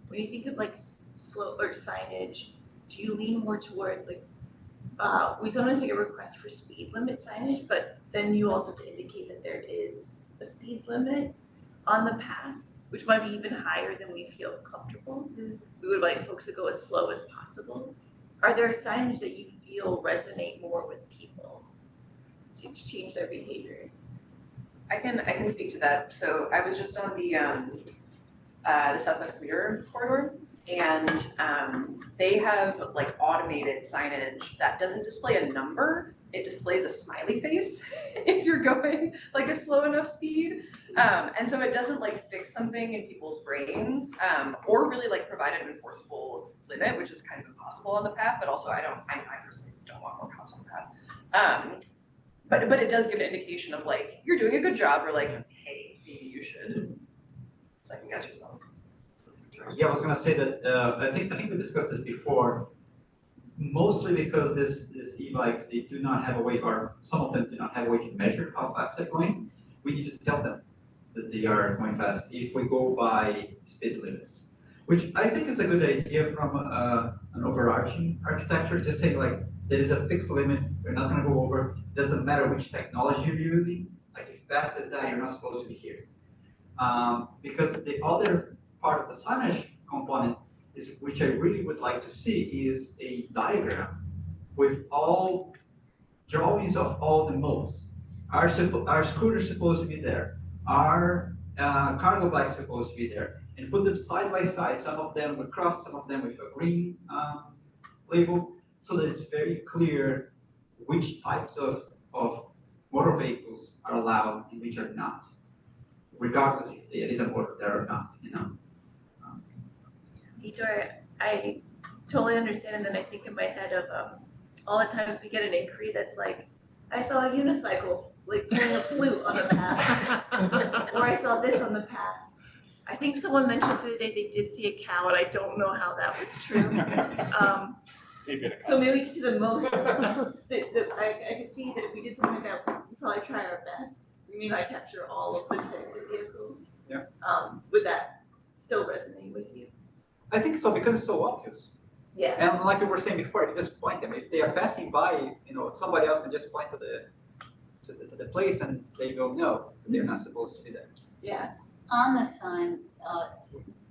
when you think of like slow or signage, do you lean more towards like, we sometimes get a request for speed limit signage, but then you also have to indicate that there is a speed limit on the path, which might be even higher than we feel comfortable. We would like folks to go as slow as possible. Are there signage that you feel resonate more with people to change their behaviors? I can speak to that. So I was just on the Southwest Commuter Corridor, and they have like automated signage that doesn't display a number, it displays a smiley face if you're going like a slow enough speed. And so it doesn't like fix something in people's brains or really like provide an enforceable limit, which is kind of impossible on the path, but also I personally don't want more cops on the path. But it does give an indication of like, you're doing a good job, or like, hey, maybe you should second guess yourself. Yeah, I was gonna say that I think we discussed this before. Mostly because these e-bikes, they do not have a way, or some of them do not have a way to measure how fast they're going. We need to tell them that they are going fast if we go by speed limits, which I think is a good idea from an overarching architecture. Just saying like there is a fixed limit, we're not gonna go over. Doesn't matter which technology you're using. Like if fast is that, you're not supposed to be here. Because the other part of the signage component is, which I really would like to see, is a diagram with all drawings of all the modes. Our scooter's supposed to be there. Our cargo bike's supposed to be there. And put them side by side, some of them with cross, some of them with a green label, so that it's very clear which types of motor vehicles are allowed and which are not, regardless if there is a motor there or not, you know? Vitor, I totally understand, and then I think in my head of all the times we get an inquiry that's like, I saw a unicycle like playing a flute on the path, or I saw this on the path. I think someone mentioned the other day they did see a cow, and I don't know how that was true. So maybe we could do the most. I could see that if we did something like that, we'd probably try our best. We may not capture all of the types of vehicles. Yeah. Would that still resonate with you? I think so, because it's so obvious. Yeah. And like we were saying before, you just point them. If they are passing by, you know, somebody else can just point to the place and they go, no, they're not supposed to be there. Yeah. On the sign,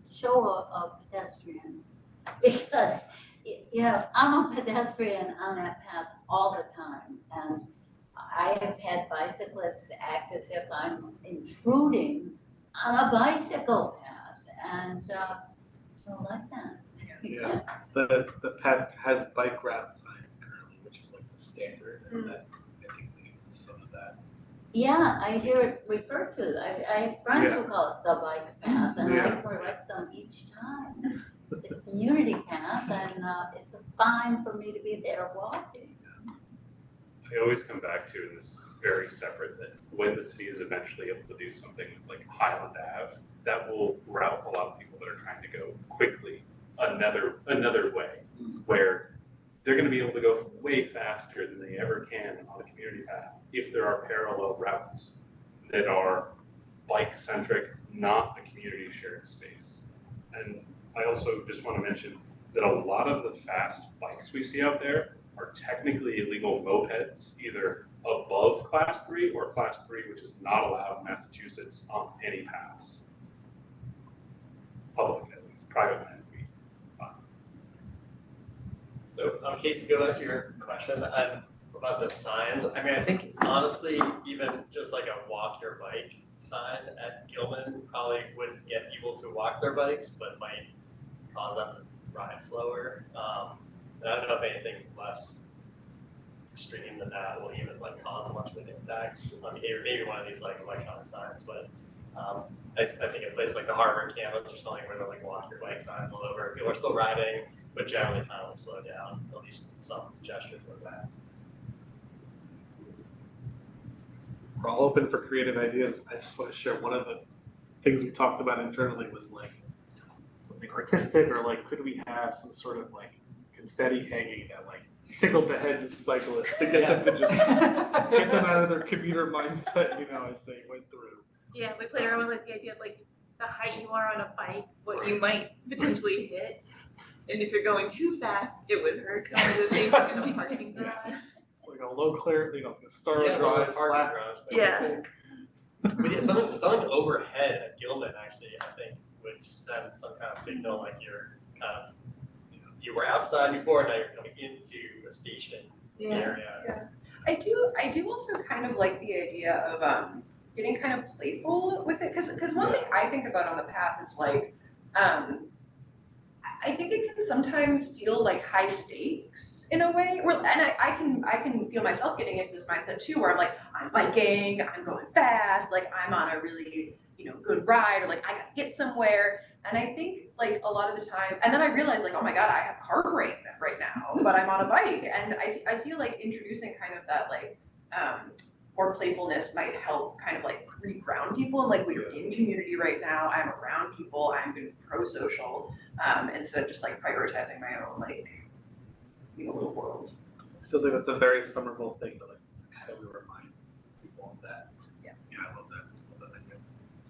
show a pedestrian, because, you know, I'm a pedestrian on that path all the time, and I have had bicyclists act as if I'm intruding on a bicycle path, and so like that. Yeah, the path has bike route signs currently, which is like the standard, and that I think leads to some of that. Yeah, I hear it referred to. I have friends who call it the bike path, and I correct them each time. It's the community path, and it's a fine for me to be there walking. I always come back to, and this is very separate, that when the city is eventually able to do something like Highland Ave, that will route a lot of people that are trying to go quickly another way, where they're going to be able to go way faster than they ever can on a community path if there are parallel routes that are bike-centric, not a community shared space. And I also just want to mention that a lot of the fast bikes we see out there are technically illegal mopeds, either above class 3 or class 3, which is not allowed in Massachusetts on any paths. Public, at least. Private land. So, Kate, to go back to your question about the signs, I mean, I think honestly, even just like a walk your bike sign at Gilman probably wouldn't get people to walk their bikes, but might cause them to ride slower. And I don't know if anything less extreme than that will even like cause much of an impact on behavior. Maybe one of these like electronic signs, but I think in places like the Harvard campus or something where they're like walk your bike signs all over, people are still riding, but generally kind of like slow down, at least some gestures like that. We're all open for creative ideas. I just want to share one of the things we talked about internally was like something artistic, or like could we have some sort of like confetti hanging that like tickled the heads of cyclists to get them to just get them out of their commuter mindset, you know, as they went through. Yeah, we played around with like the idea of like the height you are on a bike, what you might potentially hit. And if you're going too fast, it would hurt. Kind of the same thing in a parking garage. Like a low clear, you know, the Star Yeah, Drive parking flat. garage. Yeah. But yeah, something overhead at Gilman actually, I think, would send some kind of signal like you're kind of, you were outside before, now you're coming into a station area. Yeah. I do also kind of like the idea of getting kind of playful with it, because one thing I think about on the path is like, I think it can sometimes feel like high stakes in a way, and I can feel myself getting into this mindset too, where I'm like, I'm biking, I'm going fast, like I'm on a really, good ride, or like I gotta get somewhere. And I think like a lot of the time, and then I realize like, oh my God, I have car brain right now, but I'm on a bike. And I feel like introducing kind of that like, more playfulness might help kind of like re-ground people and like, we're in community right now, I'm around people, I'm being pro-social, instead of just like prioritizing my own like, little world. It feels like that's a very Somerville thing, but like, how do we remind people of that? Yeah, I love that idea.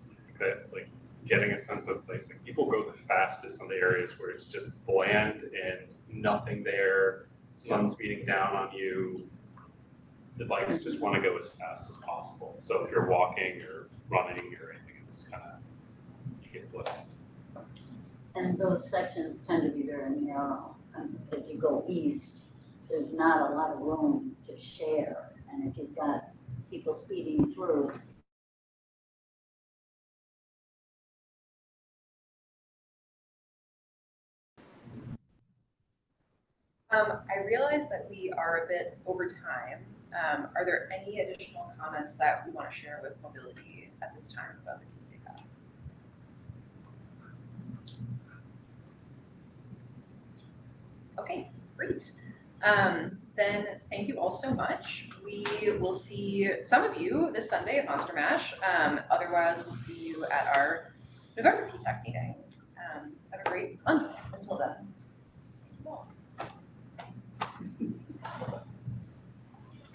I think that like getting a sense of place, like people go the fastest on the areas where it's just bland and nothing there, sun's beating down on you. The bikes just want to go as fast as possible. So if you're walking or running or anything, it's kind of, you get blessed. And those sections tend to be very narrow as you go east. there's not a lot of room to share. And if you've got people speeding through, it's I realize that we are a bit over time. Are there any additional comments that we want to share with mobility at this time about the community path? Okay, great. Then thank you all so much. We will see some of you this Sunday at Monster Mash. Otherwise, we'll see you at our November PTAC meeting. Have a great month until then.